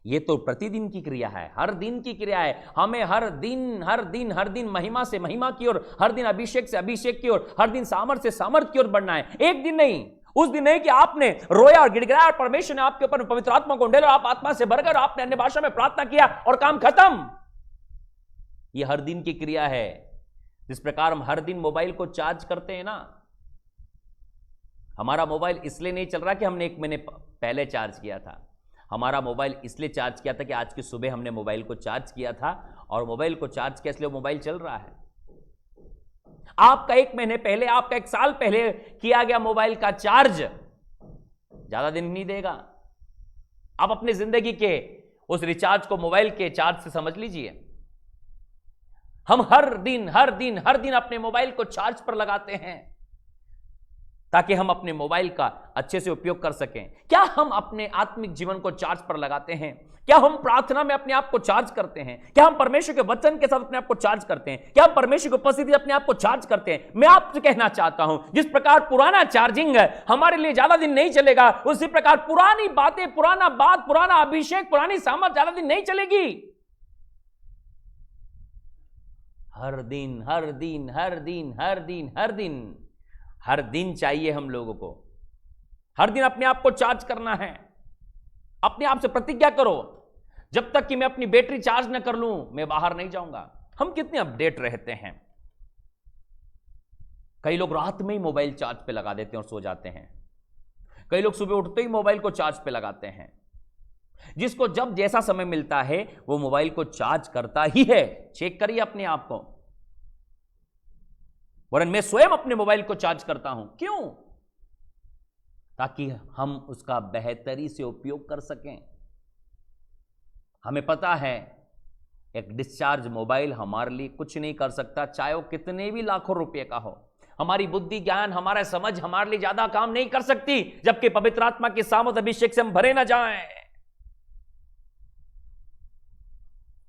यह तो प्रतिदिन की क्रिया है, हर दिन की क्रिया है। हमें हर दिन महिमा से महिमा की ओर, हर दिन अभिषेक से अभिषेक की ओर, हर दिन सामर्थ्य से सामर्थ्य की ओर बढ़ना है। एक दिन नहीं, उस दिन नहीं कि आपने रोया और गिड़गिड़ाया और परमेश्वर ने आपके ऊपर पवित्र आत्मा को उंडेला और आप आत्मा से भरकर आपने अन्य भाषा में प्रार्थना किया और काम खत्म। यह हर दिन की क्रिया है। जिस प्रकार हम हर दिन मोबाइल को चार्ज करते हैं ना, हमारा मोबाइल इसलिए नहीं चल रहा कि हमने 1 महीने पहले चार्ज किया था, हमारा मोबाइल इसलिए चार्ज किया था कि आज की सुबह हमने मोबाइल को चार्ज किया था और मोबाइल को चार्ज किया इसलिए मोबाइल चल रहा है। आपका 1 महीने पहले, आपका 1 साल पहले किया गया मोबाइल का चार्ज ज्यादा दिन नहीं देगा। आप अपनी जिंदगी के उस रिचार्ज को मोबाइल के चार्ज से समझ लीजिए। हम हर दिन अपने मोबाइल को चार्ज पर लगाते हैं ताकि हम अपने मोबाइल का अच्छे से उपयोग कर सकें। क्या हम अपने आत्मिक जीवन को चार्ज पर लगाते हैं? क्या हम प्रार्थना में अपने आप को चार्ज करते हैं? क्या हम परमेश्वर के वचन के साथ अपने आप को चार्ज करते हैं? क्या हम परमेश्वर की उपस्थिति अपने आप को चार्ज करते हैं? मैं आपसे कहना चाहता हूं, जिस प्रकार पुराना चार्जिंग हमारे लिए ज्यादा दिन नहीं चलेगा, उसी प्रकार पुरानी बातें, पुराना अभिषेक, पुरानी सामर्थ ज्यादा दिन नहीं चलेगी। हर दिन चाहिए हम लोगों को। हर दिन अपने आप को चार्ज करना है। अपने आप से प्रतिज्ञा करो, जब तक कि मैं अपनी बैटरी चार्ज न कर लूं मैं बाहर नहीं जाऊंगा। हम कितने अपडेट रहते हैं। कई लोग रात में ही मोबाइल चार्ज पे लगा देते हैं और सो जाते हैं। कई लोग सुबह उठते ही मोबाइल को चार्ज पे लगाते हैं। जिसको जब जैसा समय मिलता है वो मोबाइल को चार्ज करता ही है। चेक करिए अपने आप को। वरन मैं स्वयं अपने मोबाइल को चार्ज करता हूं। क्यों? ताकि हम उसका बेहतरी से उपयोग कर सकें। हमें पता है एक डिस्चार्ज मोबाइल हमारे लिए कुछ नहीं कर सकता, चाहे वो कितने भी लाखों रुपए का हो। हमारी बुद्धि, ज्ञान, हमारा समझ हमारे लिए ज्यादा काम नहीं कर सकती, जबकि पवित्र आत्मा की सामर्थ अभिषेक से हम भरे ना जाएं।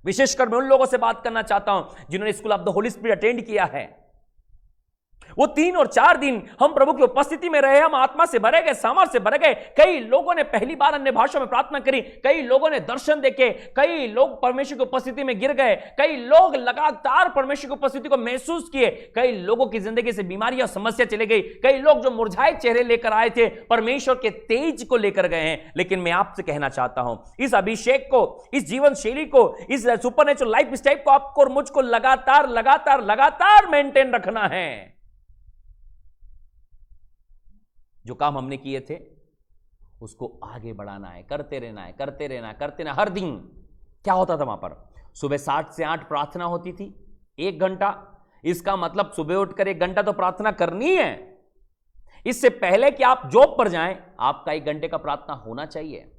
विशेषकर मैं उन लोगों से बात करना चाहता हूं जिन्होंने school of the Holi spirit attend किया है। वो 3 और 4 दिन हम प्रभु की उपस्थिति में रहे, हम आत्मा से भरे गए, सामर्थ से भरे गए। कई लोगों ने पहली बार अन्य भाषा में प्रार्थना करी, कई लोगों ने दर्शन देखे, कई लोग परमेश्वर की उपस्थिति में गिर गए, कई लोग लगातार परमेश्वर की उपस्थिति को महसूस किए, कई लोगों की जिंदगी से बीमारियां और समस्या चले गई, कई लोग जो मुरझाए चेहरे लेकर आए थे परमेश्वर के तेज को लेकर गए हैं। लेकिन मैं आपसे कहना चाहता हूं, इस अभिषेक को, इस जीवन शैली को, इस सुपरनेचुरल लाइफ स्टाइल को आपको और मुझको लगातार लगातार लगातार मेंटेन रखना है। जो काम हमने किए थे उसको आगे बढ़ाना है, करते रहना है, करते रहना है, करते रहना। हर दिन क्या होता था वहां पर? सुबह 7 से 8 प्रार्थना होती थी, 1 घंटा। इसका मतलब सुबह उठकर 1 घंटा तो प्रार्थना करनी है। इससे पहले कि आप जॉब पर जाएं, आपका 1 घंटे का प्रार्थना होना चाहिए।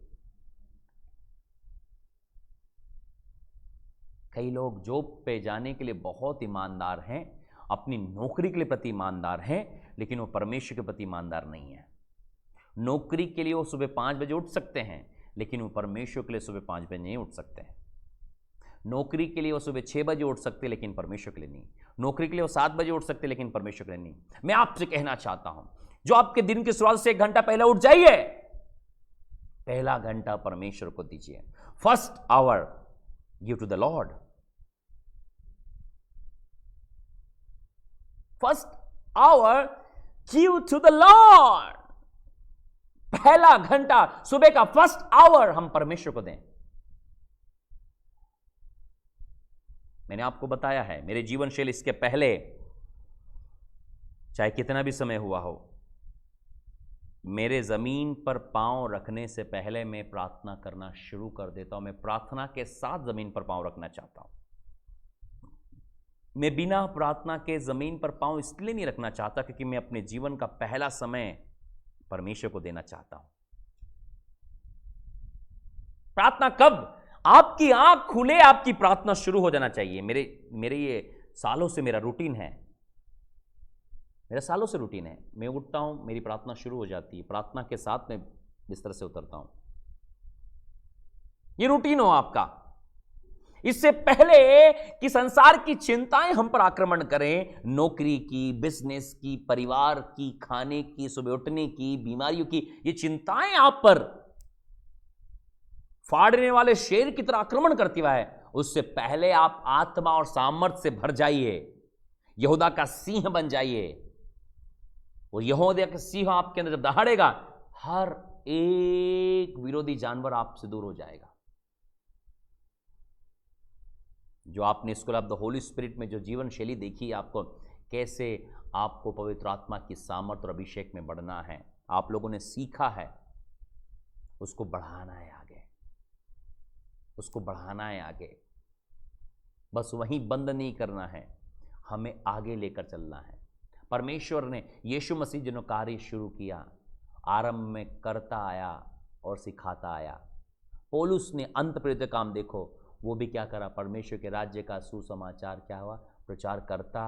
कई लोग जॉब पे जाने के लिए बहुत ईमानदार हैं, अपनी नौकरी के लिए प्रति ईमानदार हैं, लेकिन वो परमेश्वर के प्रति ईमानदार नहीं है। नौकरी के लिए वो सुबह 5 बजे उठ सकते हैं, लेकिन वो परमेश्वर के लिए सुबह 5 बजे नहीं उठ सकते हैं। नौकरी के लिए वो सुबह 6 बजे उठ सकते, लेकिन परमेश्वर के लिए नहीं। नौकरी के लिए वो 7 बजे उठ सकते, लेकिन परमेश्वर के लिए नहीं। मैं आपसे कहना चाहता हूं, जो आपके दिन की शुरुआत से 1 घंटा पहले उठ जाइए, पहला घंटा परमेश्वर को दीजिए। First hour give to the lord. First hour give to the lord. पहला घंटा सुबह का फर्स्ट आवर हम परमेश्वर को दें। मैंने आपको बताया है, मेरे जीवन शैली इसके पहले चाहे कितना भी समय हुआ हो, मेरे जमीन पर पांव रखने से पहले मैं प्रार्थना करना शुरू कर देता हूं। मैं प्रार्थना के साथ जमीन पर पांव रखना चाहता हूं। मैं बिना प्रार्थना के जमीन पर पांव इसलिए नहीं रखना चाहता क्योंकि मैं अपने जीवन का पहला समय परमेश्वर को देना चाहता हूं। प्रार्थना कब? आपकी आंख खुले आपकी प्रार्थना शुरू हो जाना चाहिए। मेरे ये सालों से मेरा रूटीन है, मेरा सालों से रूटीन है। मैं उठता हूं, मेरी प्रार्थना शुरू हो जाती है, प्रार्थना के साथ मैं बिस्तर से उतरता हूं। ये रूटीन हो आपका। इससे पहले कि संसार की चिंताएं हम पर आक्रमण करें, नौकरी की, बिजनेस की, परिवार की, खाने की, सुबह उठने की, बीमारियों की, ये चिंताएं आप पर फाड़ने वाले शेर की तरह आक्रमण करती हुआ है, उससे पहले आप आत्मा और सामर्थ्य से भर जाइए। यहूदा का सिंह बन जाइए। और यहूदा का सिंह आपके अंदर जब दहाड़ेगा, हर एक विरोधी जानवर आपसे दूर हो जाएगा। जो आपने school of the Holi spirit में जो जीवन शैली देखी, आपको कैसे आपको पवित्र आत्मा की सामर्थ और अभिषेक में बढ़ना है, आप लोगों ने सीखा है, उसको बढ़ाना है आगे, उसको बढ़ाना है आगे। बस वहीं बंद नहीं करना है, हमें आगे लेकर चलना है। परमेश्वर ने, यीशु मसीह जिन्हों कार्य शुरू किया, आरंभ में करता आया और सिखाता आया। पौलुस ने अंत पर्यंत काम देखो, वो भी क्या करा? परमेश्वर के राज्य का सुसमाचार क्या हुआ? प्रचार करता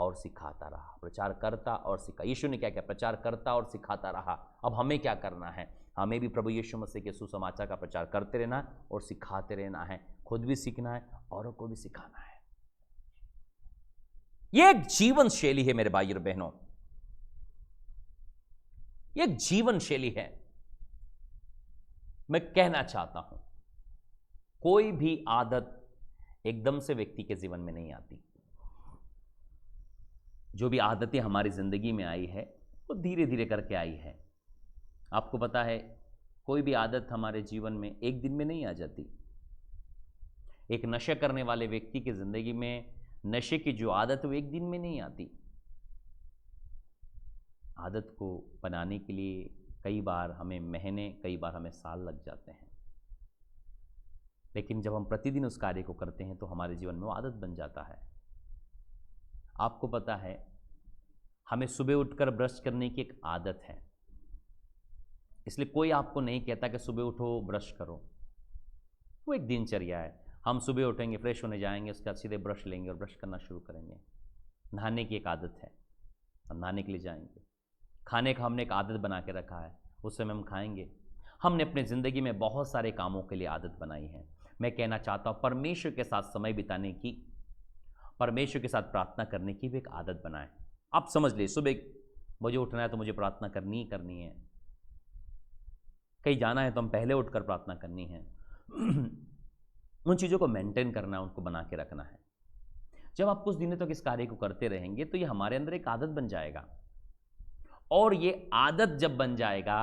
और सिखाता रहा, प्रचार करता और सिखा। यीशु ने क्या किया? प्रचार करता और सिखाता रहा। अब हमें क्या करना है? हमें भी प्रभु यीशु मसीह के सुसमाचार का प्रचार करते रहना है और सिखाते रहना है। खुद भी सीखना है, औरों को भी सिखाना है। यह एक जीवन शैली है मेरे भाइयों और बहनों, यह एक जीवन शैली है। मैं कहना चाहता हूं, कोई भी आदत एकदम से व्यक्ति के जीवन में नहीं आती। जो भी आदतें हमारी जिंदगी में आई है वो धीरे धीरे करके आई है। आपको पता है, कोई भी आदत हमारे जीवन में एक दिन में नहीं आ जाती। एक नशा करने वाले व्यक्ति की जिंदगी में नशे की जो आदत वो एक दिन में नहीं आती। आदत को बनाने के लिए कई बार हमें महीने, कई बार हमें साल लग जाते हैं, लेकिन जब हम प्रतिदिन उस कार्य को करते हैं तो हमारे जीवन में वो आदत बन जाता है। आपको पता है, हमें सुबह उठकर ब्रश करने की एक आदत है, इसलिए कोई आपको नहीं कहता कि सुबह उठो ब्रश करो। वो एक दिनचर्या है। हम सुबह उठेंगे, फ्रेश होने जाएंगे, उसके बाद सीधे ब्रश लेंगे और ब्रश करना शुरू करेंगे। नहाने की एक आदत है, हम नहाने के लिए जाएंगे। खाने का हमने एक आदत बना के रखा है, उस समय हम खाएंगे। हमने अपने ज़िंदगी में बहुत सारे कामों के लिए आदत बनाई है। मैं कहना चाहता हूँ, परमेश्वर के साथ समय बिताने की, परमेश्वर के साथ प्रार्थना करने की भी एक आदत बनाएं। आप समझ लीजिए, सुबह मुझे उठना है तो मुझे प्रार्थना करनी ही करनी है। कहीं जाना है तो हम पहले उठकर प्रार्थना करनी है। उन चीज़ों को मेंटेन करना है, उनको बना के रखना है। जब आप कुछ दिनों तक इस कार्य को करते रहेंगे तो ये हमारे अंदर एक आदत बन जाएगा, और ये आदत जब बन जाएगा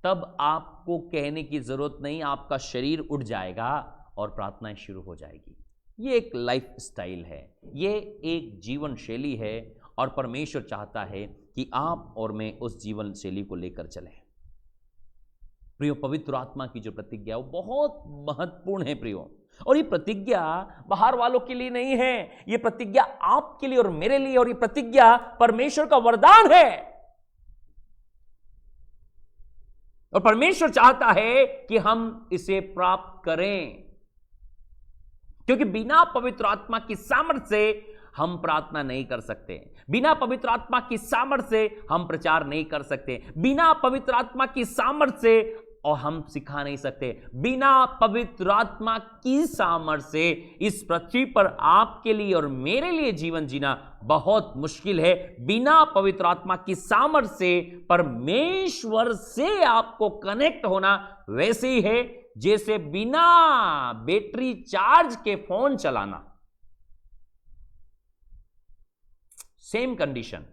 तब आपको कहने की जरूरत नहीं, आपका शरीर उठ जाएगा और प्रार्थनाएं शुरू हो जाएगी। ये एक लाइफ स्टाइल है, ये एक जीवन शैली है, और परमेश्वर चाहता है कि आप और मैं उस जीवन शैली को लेकर चलें। प्रियो, पवित्र आत्मा की जो प्रतिज्ञा वो बहुत महत्वपूर्ण है प्रियो, और ये प्रतिज्ञा बाहर वालों के लिए नहीं है, ये प्रतिज्ञा आपके लिए और मेरे लिए, और ये प्रतिज्ञा परमेश्वर का वरदान है। और परमेश्वर चाहता है कि हम इसे प्राप्त करें, क्योंकि बिना पवित्र आत्मा की सामर्थ्य से हम प्रार्थना नहीं कर सकते, बिना पवित्र आत्मा की सामर्थ्य से हम प्रचार नहीं कर सकते, बिना पवित्र आत्मा की सामर्थ्य से और हम सिखा नहीं सकते, बिना पवित्र आत्मा की सामर्थ्य से इस पृथ्वी पर आपके लिए और मेरे लिए जीवन जीना बहुत मुश्किल है। बिना पवित्र आत्मा की सामर्थ्य से परमेश्वर से आपको कनेक्ट होना वैसे ही है जैसे बिना बैटरी चार्ज के फोन चलाना, सेम कंडीशन।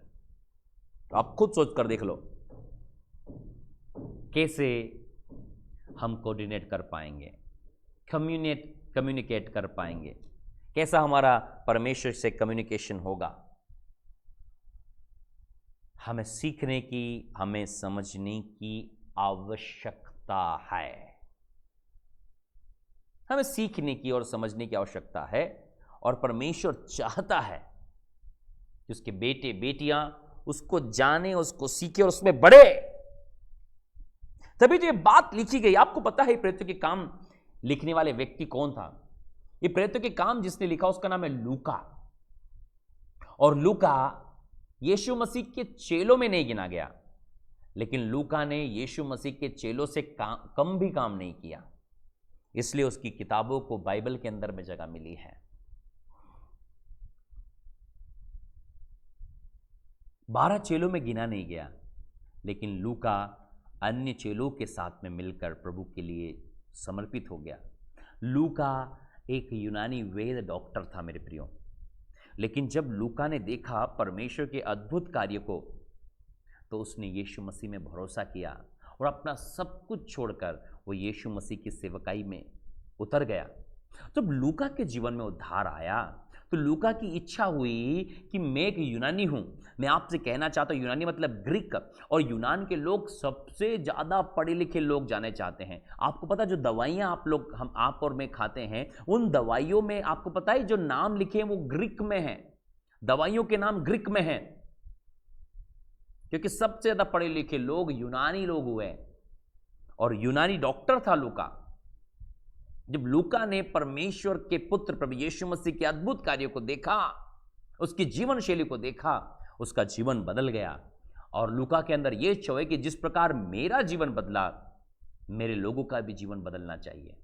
तो आप खुद सोच कर देख लो कैसे हम कोऑर्डिनेट कर पाएंगे, कम्युनिकेट कर पाएंगे, कैसा हमारा परमेश्वर से कम्युनिकेशन होगा। हमें सीखने की, हमें समझने की आवश्यकता है, हमें सीखने की और समझने की आवश्यकता है, और परमेश्वर चाहता है कि उसके बेटे बेटियां उसको जाने, उसको सीखे और उसमें बढ़े। तभी तो ये बात लिखी गई। आपको पता है प्रेरितों के काम लिखने वाले व्यक्ति कौन था? ये प्रेरितों के काम जिसने लिखा उसका नाम है लूका, और लूका यीशु मसीह के चेलों में नहीं गिना गया, लेकिन लूका ने यीशु मसीह के चेलों से कम भी काम नहीं किया, इसलिए उसकी किताबों को बाइबल के अंदर में जगह मिली है। 12 चेलों में गिना नहीं गया, लेकिन लूका अन्य चेलों के साथ में मिलकर प्रभु के लिए समर्पित हो गया। लूका एक यूनानी वेद डॉक्टर था मेरे प्रियो, लेकिन जब लूका ने देखा परमेश्वर के अद्भुत कार्य को, तो उसने यीशु मसीह में भरोसा किया और अपना सब कुछ छोड़कर वो यीशु मसीह की सेवकाई में उतर गया। जब लूका के जीवन में उद्धार आया तो लूका की इच्छा हुई कि मैं एक यूनानी हूं। मैं आपसे कहना चाहता हूं, यूनानी मतलब ग्रीक, और यूनान के लोग सबसे ज्यादा पढ़े लिखे लोग जाने चाहते हैं। आपको पता जो दवाइयां आप और मैं खाते हैं, उन दवाइयों में आपको पता है जो नाम लिखे हैं वो ग्रीक में हैं, दवाइयों के नाम ग्रीक में हैं, क्योंकि सबसे ज्यादा पढ़े लिखे लोग यूनानी लोग हुए, और यूनानी डॉक्टर था लूका। जब लूका ने परमेश्वर के पुत्र प्रभु यीशु मसीह के अद्भुत कार्यों को देखा, उसकी जीवन शैली को देखा, उसका जीवन बदल गया। और लूका के अंदर यह इच्छा है कि जिस प्रकार मेरा जीवन बदला, मेरे लोगों का भी जीवन बदलना चाहिए।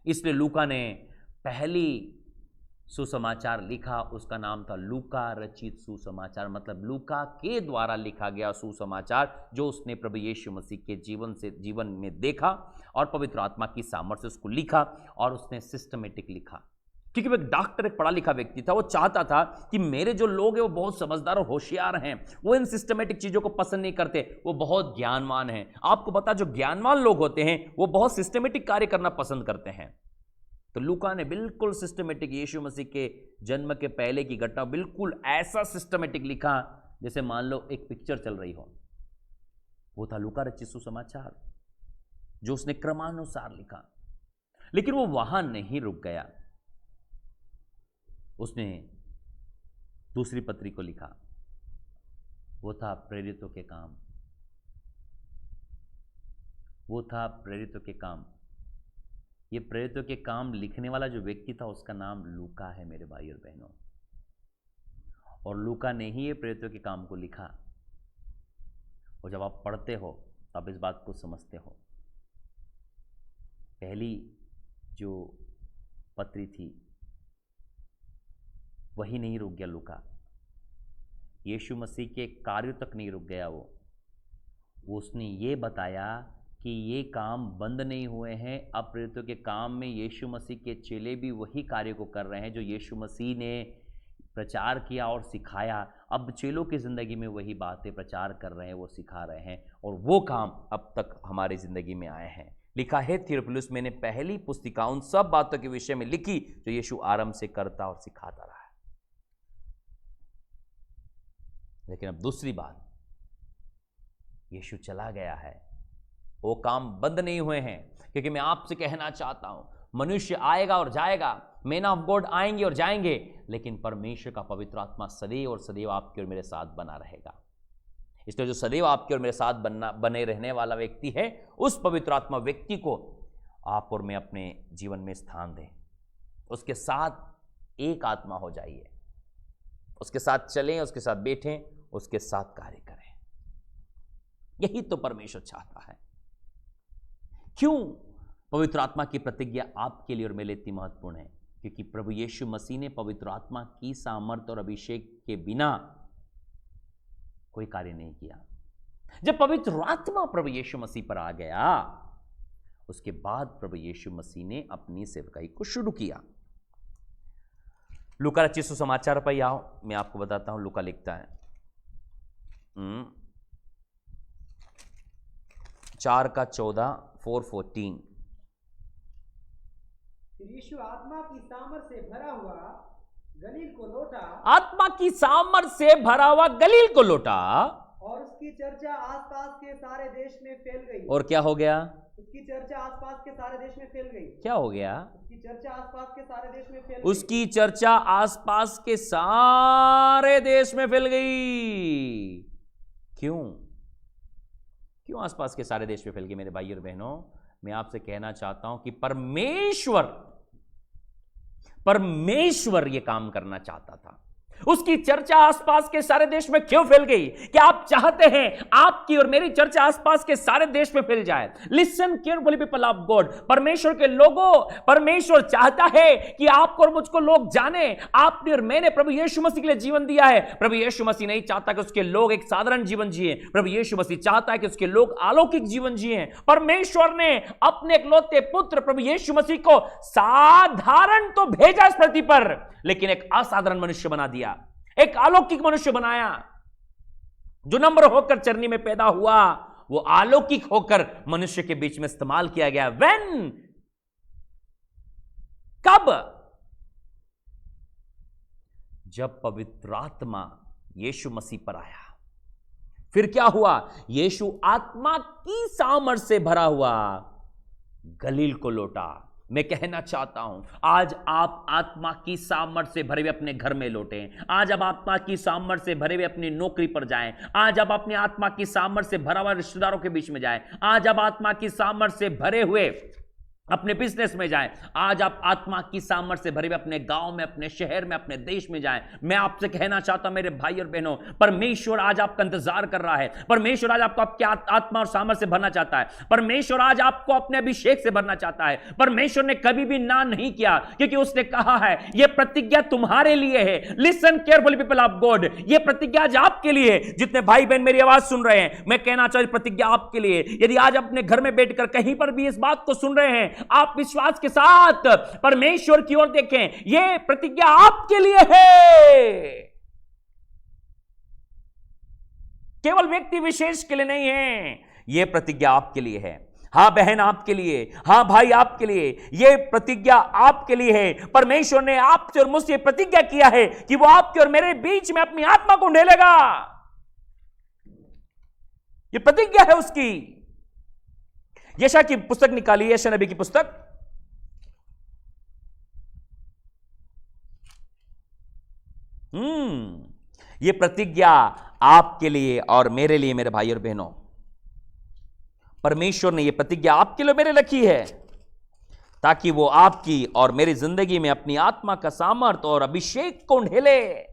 इसलिए लूका ने पहली सुसमाचार लिखा, उसका नाम था लूका रचित सुसमाचार, मतलब लूका के द्वारा लिखा गया सुसमाचार, जो उसने प्रभु यीशु मसीह के जीवन में देखा और पवित्र आत्मा की सामर्थ्य से उसको लिखा, और उसने सिस्टमेटिक लिखा। क्योंकि वो एक डॉक्टर, एक पढ़ा लिखा व्यक्ति था, वो चाहता था कि मेरे जो लोग हैं वो बहुत समझदार और होशियार हैं, वो इन सिस्टमेटिक चीजों को पसंद नहीं करते, वो बहुत ज्ञानवान हैं। आपको पता, जो ज्ञानवान लोग होते हैं वो बहुत सिस्टमेटिक कार्य करना पसंद करते हैं। तो लूका ने बिल्कुल सिस्टमेटिक यीशु मसीह के जन्म के पहले की घटना बिल्कुल ऐसा सिस्टमेटिक लिखा, जैसे मान लो एक पिक्चर चल रही हो, वो था लूका रचित सुसमाचार, जो उसने क्रमानुसार लिखा। लेकिन वो वहां नहीं रुक गया, उसने दूसरी पत्री को लिखा, वो था प्रेरितों के काम। वो था प्रेरितों के काम। ये प्रेरितों के काम लिखने वाला जो व्यक्ति था उसका नाम लूका है मेरे भाई और बहनों। और लूका ने ही ये प्रेरितों के काम को लिखा। और जब आप पढ़ते हो तो आप इस बात को समझते हो। पहली जो पत्री थी वही नहीं रुक गया लूका, यीशु मसीह के कार्यों तक नहीं रुक गया। वो उसने ये बताया कि ये काम बंद नहीं हुए हैं। अब प्रेरितों के काम में यीशु मसीह के चेले भी वही कार्य को कर रहे हैं जो यीशु मसीह ने प्रचार किया और सिखाया। अब चेलों की ज़िंदगी में वही बातें प्रचार कर रहे हैं, वो सिखा रहे हैं, और वो काम अब तक हमारी ज़िंदगी में आए हैं। लिखा है थियोफिलुस, मैंने पहली पुस्तिका उन सब बातों के विषय में लिखी जो यीशु आरंभ से करता और सिखाता रहा है। लेकिन अब दूसरी बात, यीशु चला गया है, वो काम बंद नहीं हुए हैं। क्योंकि मैं आपसे कहना चाहता हूं, मनुष्य आएगा और जाएगा, मैन ऑफ गॉड आएंगे और जाएंगे, लेकिन परमेश्वर का पवित्र आत्मा सदैव और सदैव आपके और मेरे साथ बना रहेगा। इसलिए जो सदैव आपके और मेरे साथ बने रहने वाला व्यक्ति है, उस पवित्र आत्मा व्यक्ति को आप और मैं अपने जीवन में स्थान दें। उसके साथ एक आत्मा हो जाइए, उसके साथ चलें, उसके साथ बैठें, उसके साथ कार्य करें। यही तो परमेश्वर चाहता है। क्यों पवित्र आत्मा की प्रतिज्ञा आपके लिए और मेरे लिए इतनी महत्वपूर्ण है? क्योंकि प्रभु यीशु मसीह ने पवित्र आत्मा की सामर्थ्य और अभिषेक के बिना कोई कार्य नहीं किया। जब पवित्र आत्मा प्रभु यीशु मसीह पर आ गया, उसके बाद प्रभु यीशु मसीह ने अपनी सेवकाई को शुरू किया। लूका रचित सुसमाचार पर आओ, मैं आपको बताता हूं। लूका लिखता है 4:14, 4:14। फिर यीशु आत्मा की सामर्थ से भरा हुआ गलील को लौटा। आत्मा की सामर्थ से भरा हुआ गलील को लौटा, और उसकी चर्चा आसपास के सारे देश में फैल गई। और क्या हो गया? उसकी चर्चा आसपास के सारे देश में फैल गई। क्या हो गया? उसकी चर्चा आसपास के सारे देश में फैल गई। उसकी चर्चा आसपास के सारे देश में फैल गई। क्यों? क्यों आसपास के सारे देश में फैल गई? मेरे भाई और बहनों, मैं आपसे कहना चाहता हूं कि परमेश्वर यह काम करना चाहता था। उसकी चर्चा आसपास के सारे देश में क्यों फैल गई? क्या आप चाहते हैं आपकी और मेरी चर्चा आसपास के सारे देश में फैल जाए? Listen carefully people of God, परमेश्वर के लोगों, परमेश्वर चाहता है कि आपको और मुझको लोग जाने। आपने और मैंने प्रभु यीशु मसीह के लिए जीवन दिया है। प्रभु यीशु मसीह नहीं चाहता कि उसके लोग एक साधारण जीवन जिए। प्रभु यीशु मसीह चाहता है कि उसके लोग अलौकिक जीवन जिए। परमेश्वर ने अपने इकलौते पुत्र प्रभु यीशु मसीह को साधारण तो भेजा इस पृथ्वी पर, लेकिन एक असाधारण मनुष्य बना दिया, एक अलौकिक मनुष्य बनाया। जो नम्र होकर चरनी में पैदा हुआ, वो अलौकिक होकर मनुष्य के बीच में इस्तेमाल किया गया। व्हेन? कब? जब पवित्र आत्मा यीशु मसीह पर आया। फिर क्या हुआ? यीशु आत्मा की सामर्थ से भरा हुआ गलील को लौटा। मैं कहना चाहता हूं, आज आप आत्मा की सामर्थ से भरे हुए अपने घर में लौटें। आज आप आत्मा की सामर्थ से भरे हुए अपनी नौकरी पर जाएं। आज आप अपनी आत्मा की सामर्थ से भरा हुआ रिश्तेदारों के बीच में जाएं। आज आप आत्मा की सामर्थ से भरे हुए अपने बिजनेस में जाएं। आज आप आत्मा की सामर्थ से भरे हुए अपने गांव में, अपने शहर में, अपने देश में जाएं। मैं आपसे कहना चाहता हूं मेरे भाई और बहनों, परमेश्वर आज आपका इंतजार कर रहा है। परमेश्वर आज आपको आपकी आत्मा और सामर्थ से भरना चाहता है। परमेश्वर आज आपको अपने अभिषेक से भरना चाहता है। परमेश्वर ने कभी भी ना नहीं किया, क्योंकि उसने कहा है यह प्रतिज्ञा तुम्हारे लिए है। Listen carefully people of God, यह प्रतिज्ञा आज आपके लिए है। जितने भाई बहन मेरी आवाज सुन रहे हैं, मैं कहना चाहता हूं प्रतिज्ञा आपके लिए। यदि आज अपने घर में बैठकर कहीं पर भी इस बात को सुन रहे हैं, आप विश्वास के साथ परमेश्वर की ओर देखें। यह प्रतिज्ञा आपके लिए है, केवल व्यक्ति विशेष के लिए नहीं है। यह प्रतिज्ञा आपके लिए है। हां बहन, आपके लिए, हां भाई, आपके लिए। यह प्रतिज्ञा आपके लिए है। परमेश्वर ने आपसे और मुझसे प्रतिज्ञा किया है कि वो आपके और मेरे बीच में अपनी आत्मा को ढेलेगा। ये प्रतिज्ञा है उसकी। यशायाह की पुस्तक निकालिए, यशायाह नबी की पुस्तक, ये प्रतिज्ञा आपके लिए और मेरे लिए, मेरे भाई और बहनों। परमेश्वर ने यह प्रतिज्ञा आपके लिए मेरे रखी है ताकि वो आपकी और मेरी जिंदगी में अपनी आत्मा का सामर्थ्य और अभिषेक को ढेले।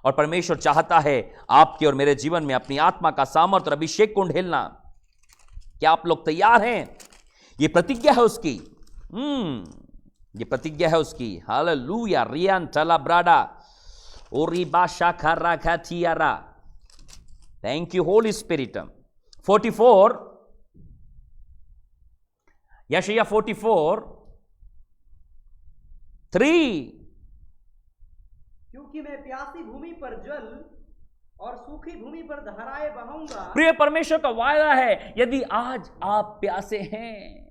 और परमेश्वर चाहता है आपके और मेरे जीवन में अपनी आत्मा का सामर्थ्य और अभिषेक को ढेलना। क्या आप लोग तैयार हैं? यह प्रतिज्ञा है उसकी। ये प्रतिज्ञा है उसकी। हालेलुया। रियान टला ब्राडा ओरिबा शाखा थियारा। Thank you Holy Spirit. 44 यशायाह 44:3। क्योंकि मैं प्यासी भूमि पर जल और सूखी भूमि पर धाराएं बहाऊंगा। प्रिय परमेश्वर का वायदा है, यदि आज आप प्यासे हैं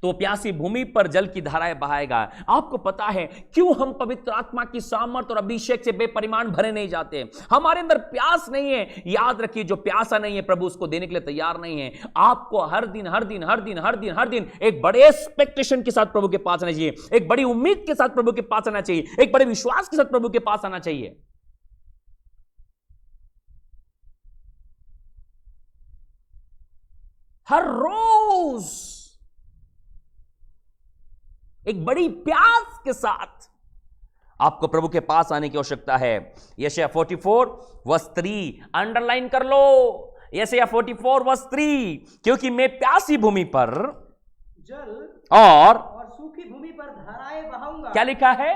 तो प्यासी भूमि पर जल की धाराएं बहाएगा। आपको पता है क्यों हम पवित्र आत्मा की सामर्थ और अभिषेक से बेपरिमाण भरे नहीं जाते? हमारे अंदर प्यास नहीं है। याद रखिए, जो प्यासा नहीं है प्रभु उसको देने के लिए तैयार नहीं है। आपको हर दिन हर दिन हर दिन हर दिन हर दिन एक बड़े एक्सपेक्टेशन के साथ प्रभु के पास आना चाहिए, एक बड़ी उम्मीद के साथ प्रभु के पास आना चाहिए, एक बड़े विश्वास के साथ प्रभु के पास आना चाहिए। हर रोज एक बड़ी प्यास के साथ आपको प्रभु के पास आने की आवश्यकता है। यशायाह 44:3 अंडरलाइन कर लो। यशायाह 44:3, क्योंकि मैं प्यासी भूमि पर जल और सूखी भूमि पर धाराएं बहाऊंगा। क्या लिखा है?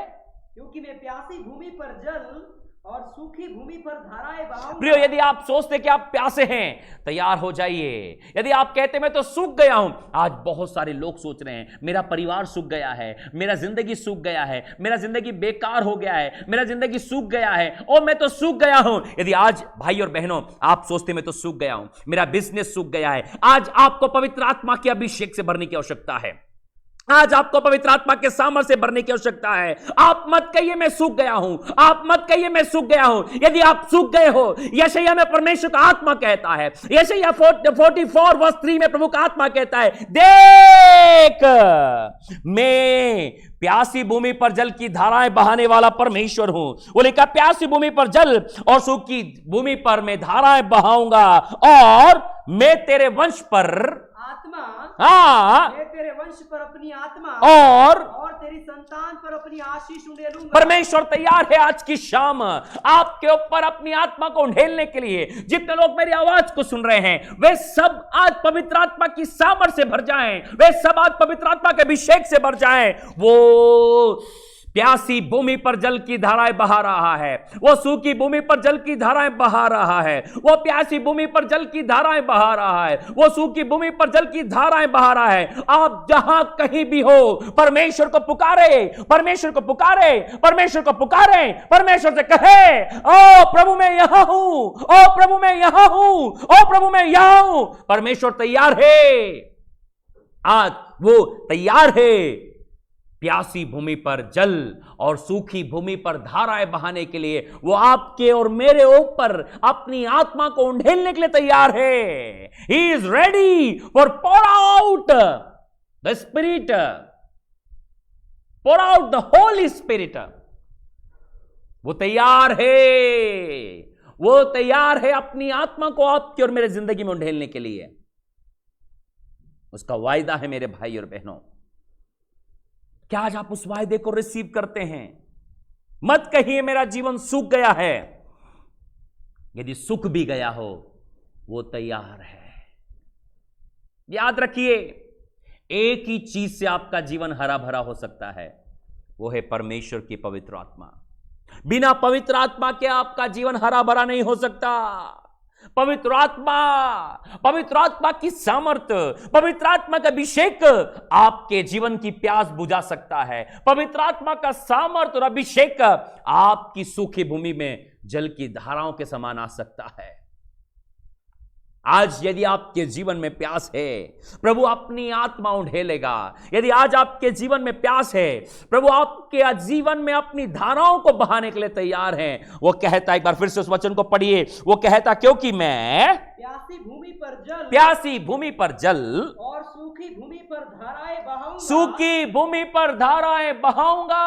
क्योंकि मैं प्यासी भूमि पर जल और सूखी भूमि पर धाराएं बहाऊंगा। प्रियो, यदि आप सोचते कि आप प्यासे हैं, तैयार हो जाइए। यदि आप कहते मैं तो सूख गया हूं, आज बहुत सारे लोग सोच रहे हैं मेरा परिवार सूख गया है, मेरा जिंदगी सूख गया है, मेरा जिंदगी बेकार हो गया है, मेरा जिंदगी सूख गया है और मैं तो सूख गया हूं। यदि आज भाई और बहनों आप सोचते मैं तो सूख गया हूं, मेरा बिजनेस सूख गया है, आज आपको पवित्र आत्मा के अभिषेक से भरने की आवश्यकता है। आज आपको पवित्र आत्मा के सामर्थ्य से भरने की आवश्यकता है। आप मत कहिए मैं सूख गया हूं, आप मत कहिए मैं सूख गया हूं। यदि आप सूख गए हो, यशायाह में परमेश्वर का आत्मा कहता है, यशायाह 44:3 में प्रभु का आत्मा कहता है, देख मैं प्यासी भूमि पर जल की धाराएं बहाने वाला परमेश्वर हूं। वो लिखा, प्यासी भूमि पर जल और सूखी भूमि पर मैं धाराएं बहाऊंगा और मैं तेरे वंश पर मैं तेरे वंश पर अपनी आत्मा और तेरी संतान पर अपनी आशीष उंडेलूंगा। परमेश्वर तैयार है आज की शाम आपके ऊपर अपनी आत्मा को उंडेलने के लिए। जितने लोग मेरी आवाज को सुन रहे हैं वे सब आज पवित्र आत्मा की सामर्थ से भर जाएं, वे सब आज पवित्र आत्मा के अभिषेक से भर जाएं। वो प्यासी भूमि पर जल की धाराएं बहा रहा है, वो सूखी भूमि पर जल की धाराएं बहा रहा है, वो प्यासी भूमि पर जल की धाराएं बहा रहा है, वो सूखी भूमि पर जल की धाराएं बहा रहा है। आप जहां कहीं भी हो, परमेश्वर को पुकारे, परमेश्वर को पुकारे, परमेश्वर को पुकारे, परमेश्वर से कहे, ओ प्रभु मैं यहां हूं, ओ प्रभु मैं यहां हूं, ओ प्रभु मैं यहां हूं। परमेश्वर तैयार है, आज वो तैयार है प्यासी भूमि पर जल और सूखी भूमि पर धाराएं बहाने के लिए। वो आपके और मेरे ऊपर अपनी आत्मा को उंडेलने के लिए तैयार है। He is ready for pour out the Spirit, pour out the Holy Spirit. वो तैयार है, वो तैयार है अपनी आत्मा को आपकी और मेरे जिंदगी में उंडेलने के लिए। उसका वायदा है मेरे भाई और बहनों। क्या आज आप उस वायदे को रिसीव करते हैं? मत कहिए मेरा जीवन सूख गया है। यदि सूख भी गया हो, वो तैयार है। याद रखिए, एक ही चीज से आपका जीवन हरा भरा हो सकता है, वो है परमेश्वर की पवित्र आत्मा। बिना पवित्र आत्मा के आपका जीवन हरा भरा नहीं हो सकता। पवित्र आत्मा की सामर्थ्य, पवित्र आत्मा का अभिषेक आपके जीवन की प्यास बुझा सकता है। पवित्र आत्मा का सामर्थ्य और अभिषेक आपकी सूखी भूमि में जल की धाराओं के समान आ सकता है। आज यदि आपके जीवन में प्यास है, प्रभु अपनी आत्मा उंडेलेगा। यदि आज आपके जीवन में प्यास है, प्रभु आपके जीवन में अपनी धाराओं को बहाने के लिए तैयार है। वो कहता है, एक बार फिर से उस वचन को पढ़िए, वो कहता, क्योंकि मैं प्यासी भूमि पर जल, प्यासी भूमि पर जल, और सूखी भूमि पर धाराएं बहाऊंगा। सूखी भूमि पर धाराएं बहाऊंगा।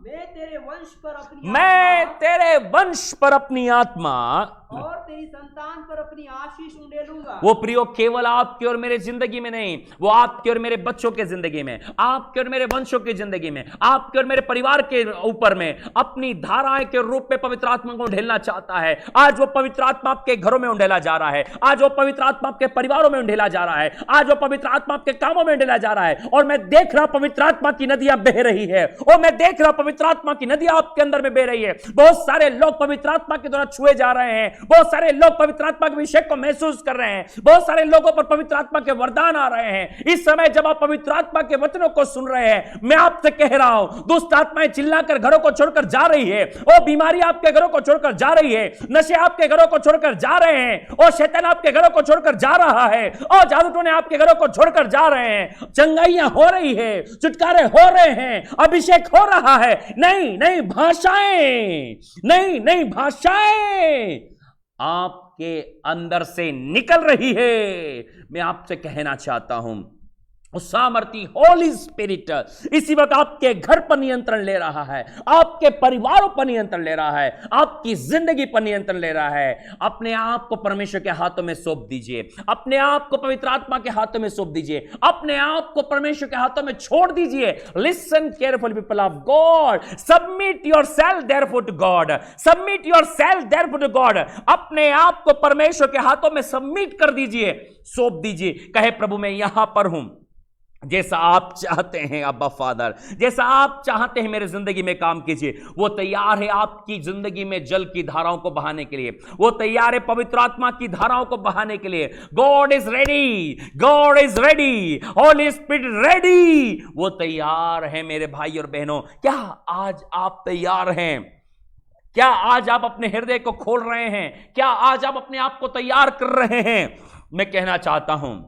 मैं तेरे वंश पर अपनी मैं आत्मा तेरे वंश पर अपनी आत्मा और तेरी संतान पर अपनी आशीष उंडेलूंगा। वो प्रियो केवल आपकी और मेरे जिंदगी में नहीं, वो आपके और मेरे बच्चों के जिंदगी में, आपके और मेरे वंशों की जिंदगी में, आपके और मेरे परिवार के ऊपर में अपनी धाराएं के रूप में पवित्र आत्मा को उंडेलना चाहता है। आज वो पवित्र आत्मा आपके घरों में उंडेला जा रहा है, आज वो पवित्र आत्मा आपके परिवारों में उंडेला जा रहा है, आज वो पवित्र आत्मा आपके कामों में उंडेला जा रहा है। और मैं देख रहा पवित्र आत्मा की नदियां बह रही है, और मैं देख रहा पवित्र आत्मा की नदियां आपके अंदर में बह रही है। बहुत सारे लोग पवित्र आत्मा के द्वारा छुए जा रहे हैं, बहुत सारे लोग पवित्र आत्मा के अभिषेक को महसूस कर रहे हैं, बहुत सारे लोगों पर पवित्र आत्मा के वरदान आ रहे हैं। इस समय जब आप पवित्र आत्मा के वचनों को सुन रहे हैं, मैं आपसे कह रहा हूं, दुष्ट आत्माएं चिल्लाकर घरों को छोड़कर जा रही है, और बीमारी आपके घरों को छोड़कर जा रही है, नशे आपके घरों को छोड़कर जा रहे हैं, और शैतान आपके घरों को छोड़कर जा रहा है, और जादूटोने आपके घरों को छोड़कर जा रहे हैं। चंगाइयां हो रही है, छुटकारे हो रहे हैं, अभिषेक हो रहा है। नहीं नहीं भाषाएं, नहीं नहीं भाषाएं आपके अंदर से निकल रही है। मैं आपसे कहना चाहता हूं, सामर्थी होली स्पिरिट इसी वक्त आपके घर पर नियंत्रण ले रहा है, आपके परिवारों पर नियंत्रण ले रहा है, आपकी जिंदगी पर नियंत्रण ले रहा है। अपने आप को परमेश्वर के हाथों में सौंप दीजिए, अपने आप को पवित्र आत्मा के हाथों में सौंप दीजिए, अपने आप को परमेश्वर के हाथों में छोड़ दीजिए। Listen careful people of God, submit yourself therefore to God, submit yourself therefore to God. अपने आप को परमेश्वर के हाथों में सबमिट कर दीजिए, सौंप दीजिए। कहे प्रभु मैं यहां पर हूं, जैसा आप चाहते हैं अब्बा फादर, जैसा आप चाहते हैं मेरे जिंदगी में काम कीजिए। वो तैयार है आपकी जिंदगी में जल की धाराओं को बहाने के लिए, वो तैयार है पवित्र आत्मा की धाराओं को बहाने के लिए। God is ready, God is ready, Holi spirit ready. वो तैयार है मेरे भाई और बहनों। क्या आज आप तैयार हैं? क्या आज आप अपने हृदय को खोल रहे हैं? क्या आज आप अपने आप को तैयार कर रहे हैं? मैं कहना चाहता हूं,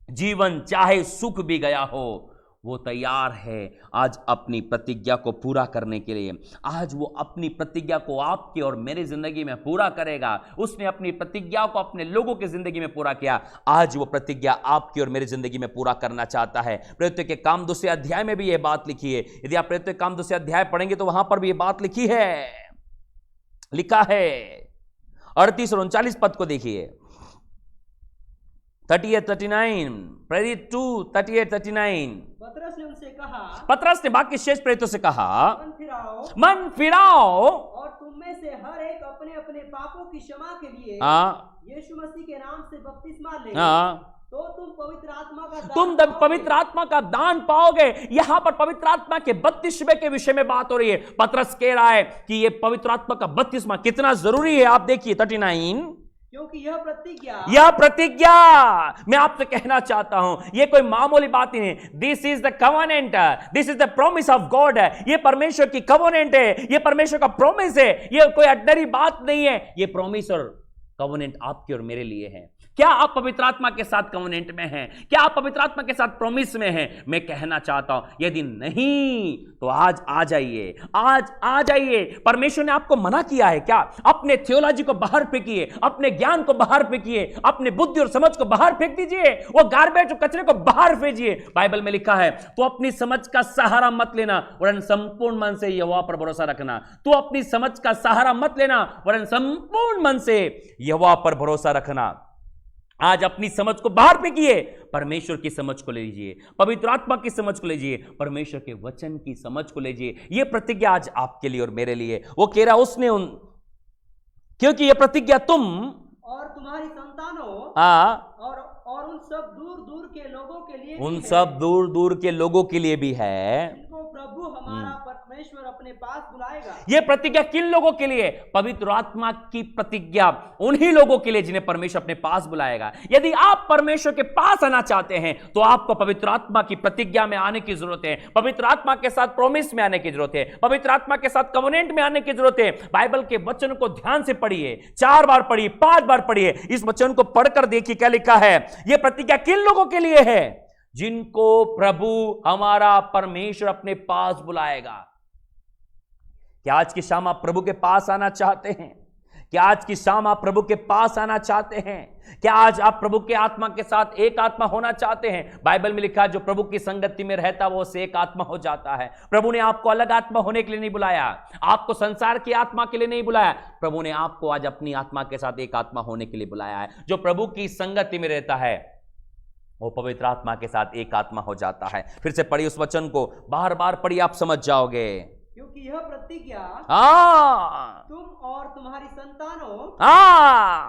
जीवन चाहे सूख भी गया हो, वो तैयार है आज अपनी प्रतिज्ञा को पूरा करने के लिए। आज वो अपनी प्रतिज्ञा को आपकी और मेरी जिंदगी में पूरा करेगा। उसने अपनी प्रतिज्ञा को अपने लोगों की जिंदगी में पूरा किया, आज वो प्रतिज्ञा आपकी और मेरी जिंदगी में पूरा करना चाहता है। प्रेरितों के काम 2 अध्याय में भी यह बात लिखी है। यदि आप प्रेरितों के काम 2 अध्याय पढ़ेंगे तो वहां पर भी यह बात लिखी है, लिखा है 38 और 39 पद को देखिए। 38-39, प्रेरित 2:38-39। पतरस ने उनसे कहा, पतरस ने बाकी शेष प्रेरितों से कहा, मन फिराओ और तुम में से हर एक अपने अपने पापों की क्षमा के लिए यीशु मसीह के नाम से बपतिस्मा ले, तो तुम पवित्र आत्मा का दान पाओगे। यहां पर पवित्र आत्मा के बपतिस्मे के विषय में बात हो रही है। पतरस कह रहा है कि यह पवित्र आत्मा का बपतिस्मा कितना जरूरी है। आप देखिए 39, क्योंकि यह प्रतिज्ञा मैं आपसे कहना चाहता हूं, यह कोई मामूली बात ही नहीं। This is the covenant, this is the promise of God. यह परमेश्वर की कवनेंट है, यह परमेश्वर का प्रॉमिस है, यह कोई ऑर्डिनरी बात नहीं है। यह प्रॉमिस और कवनेंट आपके और मेरे लिए है। क्या आप पवित्र आत्मा के साथ कवनेंट में हैं? क्या आप पवित्र आत्मा के साथ प्रॉमिस में हैं? मैं कहना चाहता हूं, यदि नहीं तो आज आ जाइए, आज आ जाइए। परमेश्वर ने आपको मना किया है क्या? अपने थियोलॉजी को बाहर फेंकिए, अपने ज्ञान को बाहर फेंकिए, अपने बुद्धि और समझ को बाहर फेंक दीजिए, वो गार्बेज और कचरे को बाहर फेंकिए। बाइबल में लिखा है, तो अपनी समझ का सहारा मत लेना वरन संपूर्ण मन से यहोवा पर भरोसा रखना। तो अपनी समझ का सहारा मत लेना वरन संपूर्ण मन से यहोवा पर भरोसा रखना। आज अपनी समझ को बाहर फेंकिए, परमेश्वर की समझ को ले लीजिए, पवित्र आत्मा की समझ को लीजिए, परमेश्वर के वचन की समझ को लीजिए। यह प्रतिज्ञा आज आपके लिए और मेरे लिए। वो कह रहा उसने क्योंकि यह प्रतिज्ञा तुम और तुम्हारी संतानों और उन सब दूर दूर के लोगों के लिए, उन सब दूर दूर के लोगों के लिए भी है, जिनको प्रभु हमारा परमेश्वर अपने पास बुलाएगा। यह प्रतिज्ञा किन लोगों के लिए? पवित्र आत्मा की प्रतिज्ञा उन्हीं लोगों के लिए जिन्हें परमेश्वर अपने पास बुलाएगा। यदि आप परमेश्वर के पास आना चाहते हैं तो आपको पवित्र आत्मा की प्रतिज्ञा में आने की जरूरत है, पवित्र आत्मा के साथ प्रॉमिस में आने की जरूरत है, पवित्र आत्मा के साथ कवनेंट में आने की जरूरत है। बाइबल के वचन को ध्यान से पढ़िए, 4 बार पढ़िए, 5 बार पढ़िए। इस वचन को पढ़कर देखिए क्या लिखा है। यह प्रतिज्ञा किन लोगों के लिए है? जिनको प्रभु हमारा परमेश्वर अपने पास बुलाएगा। क्या आज की शाम आप प्रभु के पास आना चाहते हैं? क्या आज की शाम आप प्रभु के पास आना चाहते हैं? क्या आज आप प्रभु के आत्मा के साथ एक आत्मा होना चाहते हैं? बाइबल में लिखा है जो प्रभु की संगति में रहता वो उससे एक आत्मा हो जाता है। प्रभु ने आपको अलग आत्मा होने के लिए नहीं बुलाया, आपको संसार की आत्मा के लिए नहीं बुलाया। प्रभु ने आपको आज अपनी आत्मा के साथ एक आत्मा होने के लिए बुलाया है। जो प्रभु की संगति में रहता है वो पवित्र आत्मा के साथ एक आत्मा हो जाता है। फिर से पढ़िए उस वचन को, बार बार पढ़िए, आप समझ जाओगे। क्योंकि यह प्रतिज्ञा तुम और तुम्हारी संतानों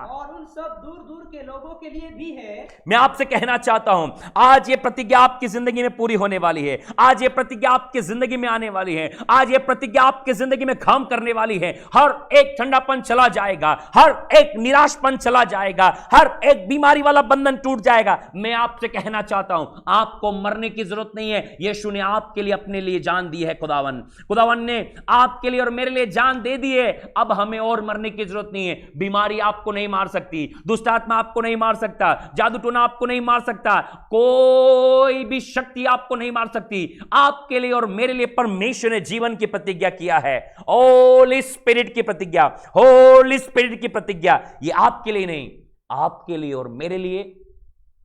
और उन सब दूर दूर के लोगों के लिए भी है। मैं आपसे कहना चाहता हूं, आज ये प्रतिज्ञा आपकी जिंदगी में पूरी होने वाली है। आज ये प्रतिज्ञा आपकी जिंदगी में आने वाली है। आज ये प्रतिज्ञा आपकी जिंदगी में काम करने वाली है। हर एक ठंडापन चला जाएगा, हर एक निराशपन चला जाएगा, हर एक बीमारी वाला बंधन टूट जाएगा। मैं आपसे कहना चाहता हूं, आपको मरने की जरूरत नहीं है। यीशु ने आपके लिए अपने लिए जान दी है। खुदावन ने आपके लिए और मेरे लिए जान दे दी है। अब हमें और मरने की जरूरत नहीं है। बीमारी आपको नहीं मार सकती, दुष्ट आत्मा आपको नहीं मार सकता, जादू टोना आपको नहीं मार सकता, कोई भी शक्ति आपको नहीं मार सकती। आपके लिए और मेरे लिए परमेश्वर ने जीवन की प्रतिज्ञा किया है। होली स्पिरिट की प्रतिज्ञा, होली स्पिरिट की प्रतिज्ञा। ये आपके लिए नहीं, आपके लिए और मेरे लिए,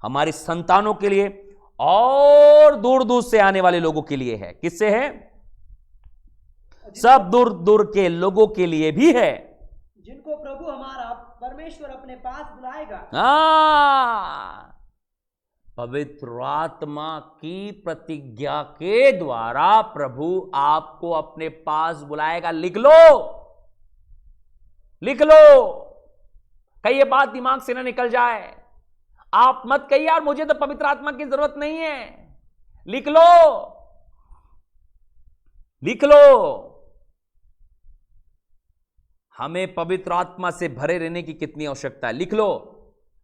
हमारे संतानों के लिए और दूर दूर से आने वाले लोगों के लिए है। किससे है? सब दूर दूर के लोगों के लिए भी है, जिनको प्रभु हमारा परमेश्वर अपने पास बुलाएगा। पवित्र आत्मा की प्रतिज्ञा के द्वारा प्रभु आपको अपने पास बुलाएगा। लिख लो, लिख लो, कहीं ये बात दिमाग से ना निकल जाए। आप मत कहिए यार मुझे तो पवित्र आत्मा की जरूरत नहीं है। लिख लो, लिख लो। हमें पवित्र आत्मा से भरे रहने की कितनी आवश्यकता है। लिख लो।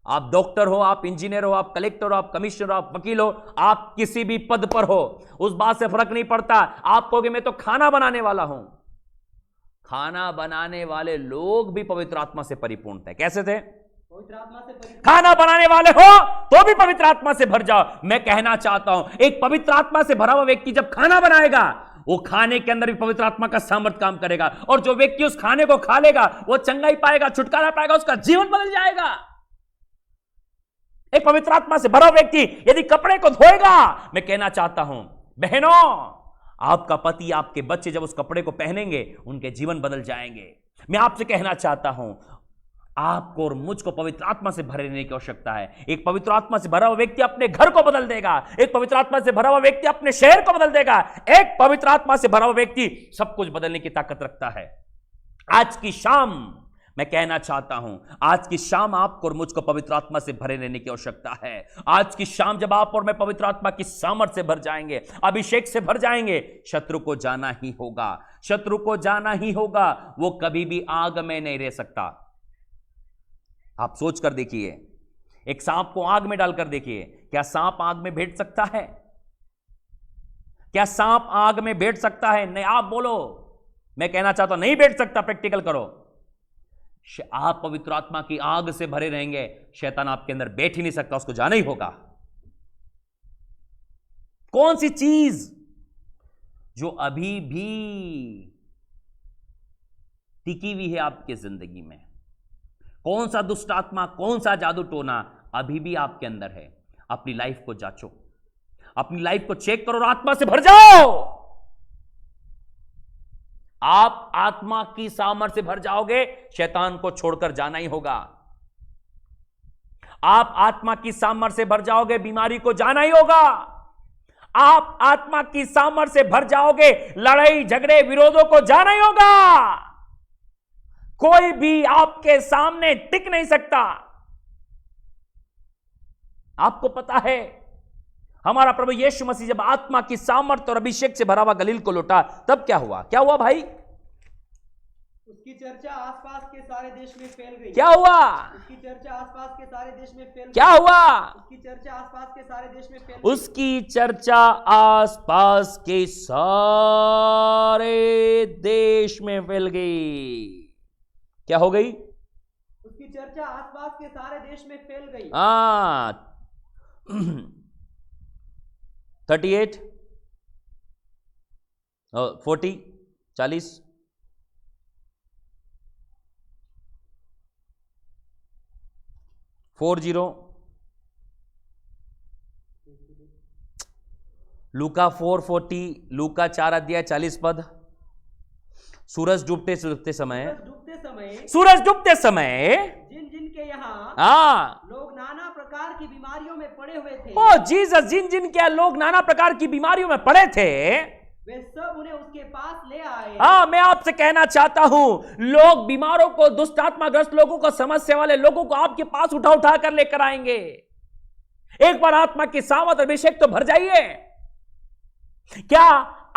आप डॉक्टर हो, आप इंजीनियर हो, आप कलेक्टर हो, आप कमिश्नर हो, आप वकील हो, आप किसी भी पद पर हो, उस बात से फर्क नहीं पड़ता। आप कहोगे मैं तो खाना बनाने वाला हूं। खाना बनाने वाले लोग भी पवित्र आत्मा से परिपूर्ण थे। कैसे थे? पवित्र आत्मा से परिपूर्ण। खाना बनाने वाले हो तो भी पवित्र आत्मा से भर जाओ। मैं कहना चाहता हूं, एक पवित्र आत्मा से भरा हुआ व्यक्ति जब खाना बनाएगा, वो खाने के अंदर भी पवित्र आत्मा का सामर्थ काम करेगा, और जो व्यक्ति उस खाने को खा लेगा वो चंगाई पाएगा, छुटकारा पाएगा, उसका जीवन बदल जाएगा। एक पवित्र आत्मा से भरा व्यक्ति यदि कपड़े को धोएगा, मैं कहना चाहता हूं बहनों, आपका पति, आपके बच्चे जब उस कपड़े को पहनेंगे उनके जीवन बदल जाएंगे। मैं आपसे कहना चाहता हूं, आपको और मुझको पवित्र आत्मा से भरे रहने की आवश्यकता है। एक पवित्र आत्मा से भरा हुआ व्यक्ति अपने घर को बदल देगा। एक पवित्र आत्मा से भरा हुआ व्यक्ति अपने शहर को बदल देगा। एक पवित्र आत्मा से भरा हुआ व्यक्ति सब कुछ बदलने की ताकत रखता है। आज की शाम मैं कहना चाहता हूं, आज की शाम आपको और मुझको पवित्र आत्मा से भरे रहने की आवश्यकता है। आज की शाम जब आप और मैं पवित्र आत्मा की सामर्थ से भर जाएंगे, अभिषेक से भर जाएंगे, शत्रु को जाना ही होगा, शत्रु को जाना ही होगा। वो कभी भी आग में नहीं रह सकता। आप सोच कर देखिए, एक सांप को आग में डालकर देखिए, क्या सांप आग में बैठ सकता है? क्या सांप आग में बैठ सकता है? नहीं। आप बोलो। मैं कहना चाहता हूं नहीं बैठ सकता। प्रैक्टिकल करो। आप पवित्र आत्मा की आग से भरे रहेंगे, शैतान आपके अंदर बैठ ही नहीं सकता, उसको जाना ही होगा। कौन सी चीज जो अभी भी टिकी हुई है आपकी जिंदगी में? कौन सा दुष्ट आत्मा, कौन सा जादू टोना अभी भी आपके अंदर है? अपनी लाइफ को जांचो, अपनी लाइफ को चेक करो और आत्मा से भर जाओ। आप आत्मा की सामर्थ से भर जाओगे, शैतान को छोड़कर जाना ही होगा। आप आत्मा की सामर्थ से भर जाओगे, बीमारी को जाना ही होगा। आप आत्मा की सामर्थ से भर जाओगे, लड़ाई झगड़े विरोधों को जाना ही होगा। कोई भी आपके सामने टिक नहीं सकता। आपको पता है, हमारा प्रभु यीशु मसीह जब आत्मा की सामर्थ्य और अभिषेक से भरा हुआ गलील को लौटा, तब क्या हुआ? क्या हुआ भाई? उसकी चर्चा आसपास के सारे देश में फैल गई। क्या हुआ? उसकी चर्चा आसपास के सारे देश में फैल गई। क्या हुआ? उसकी चर्चा आसपास के सारे देश में फैल गई। उसकी चर्चा आसपास के सारे देश में फैल गई। क्या हो गई? उसकी चर्चा आसपास के सारे देश में फैल गई। 38 40 40 40 लूका 4:40 लूका 4 अध्याय 40 पद। सूरज डूबते समय सूरज डूबते समय जिन जिन के यहाँ हाँ लोग नाना प्रकार की बीमारियों में पड़े हुए थे, ओ जीसस, जिन जिन के लोग नाना प्रकार की बीमारियों में पड़े थे वे सब उन्हें उसके पास ले आए। हाँ, मैं आपसे कहना चाहता हूं, लोग बीमारों को, दुष्ट आत्माग्रस्त लोगों को, समस्या वाले लोगों को आपके पास उठा उठा कर लेकर आएंगे। एक बार आत्मा की सामर्थ अभिषेक तो भर जाइए। क्या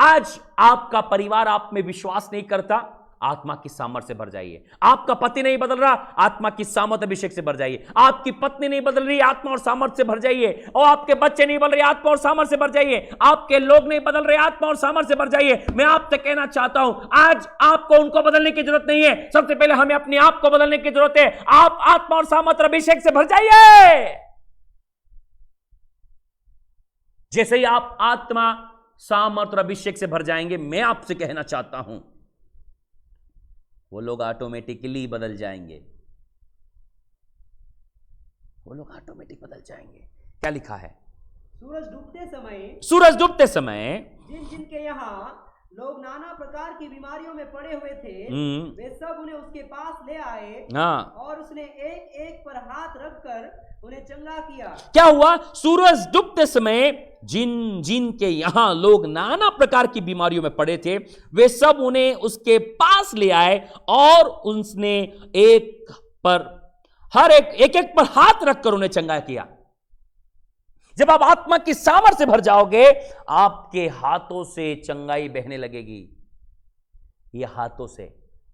आज आपका परिवार आप में विश्वास नहीं करता? आत्मा की सामर्थ से भर जाइए। आपका पति नहीं बदल रहा, आत्मा की सामर्थ अभिषेक से भर जाइए। आपकी पत्नी नहीं बदल रही, आत्मा और सामर्थ से भर जाइए। और आपके बच्चे नहीं बदल रहे, आत्मा और सामर्थ से भर जाइए। आपके लोग नहीं बदल रहे, आत्मा और सामर्थ से भर जाइए। मैं आपसे कहना चाहता हूं, आज आपको उनको बदलने की जरूरत नहीं है, सबसे पहले हमें अपने आप को बदलने की जरूरत है। आप आत्मा और सामर्थ अभिषेक से भर जाइए। जैसे ही आप आत्मा, सामर्थ और अभिषेक से भर जाएंगे, मैं आपसे कहना चाहता हूं, वो लोग ऑटोमेटिकली बदल जाएंगे। वो लोग ऑटोमेटिक बदल जाएंगे। क्या लिखा है? सूरज डूबते समय जिन जिन के यहाँ लोग नाना प्रकार की बीमारियों में पड़े हुए थे, वे सब उन्हें उसके पास ले आए। हाँ, और उसने एक एक पर हाथ रखकर उन्हें चंगा किया। क्या हुआ? सूरज डूबते समय जिन जिन के यहां लोग नाना प्रकार की बीमारियों में पड़े थे, वे सब उन्हें उसके पास ले आए और उसने एक एक पर हाथ रखकर उन्हें चंगा किया। जब आप आत्मा की सामर्थ से भर जाओगे, आपके हाथों से चंगाई बहने लगेगी। ये हाथों से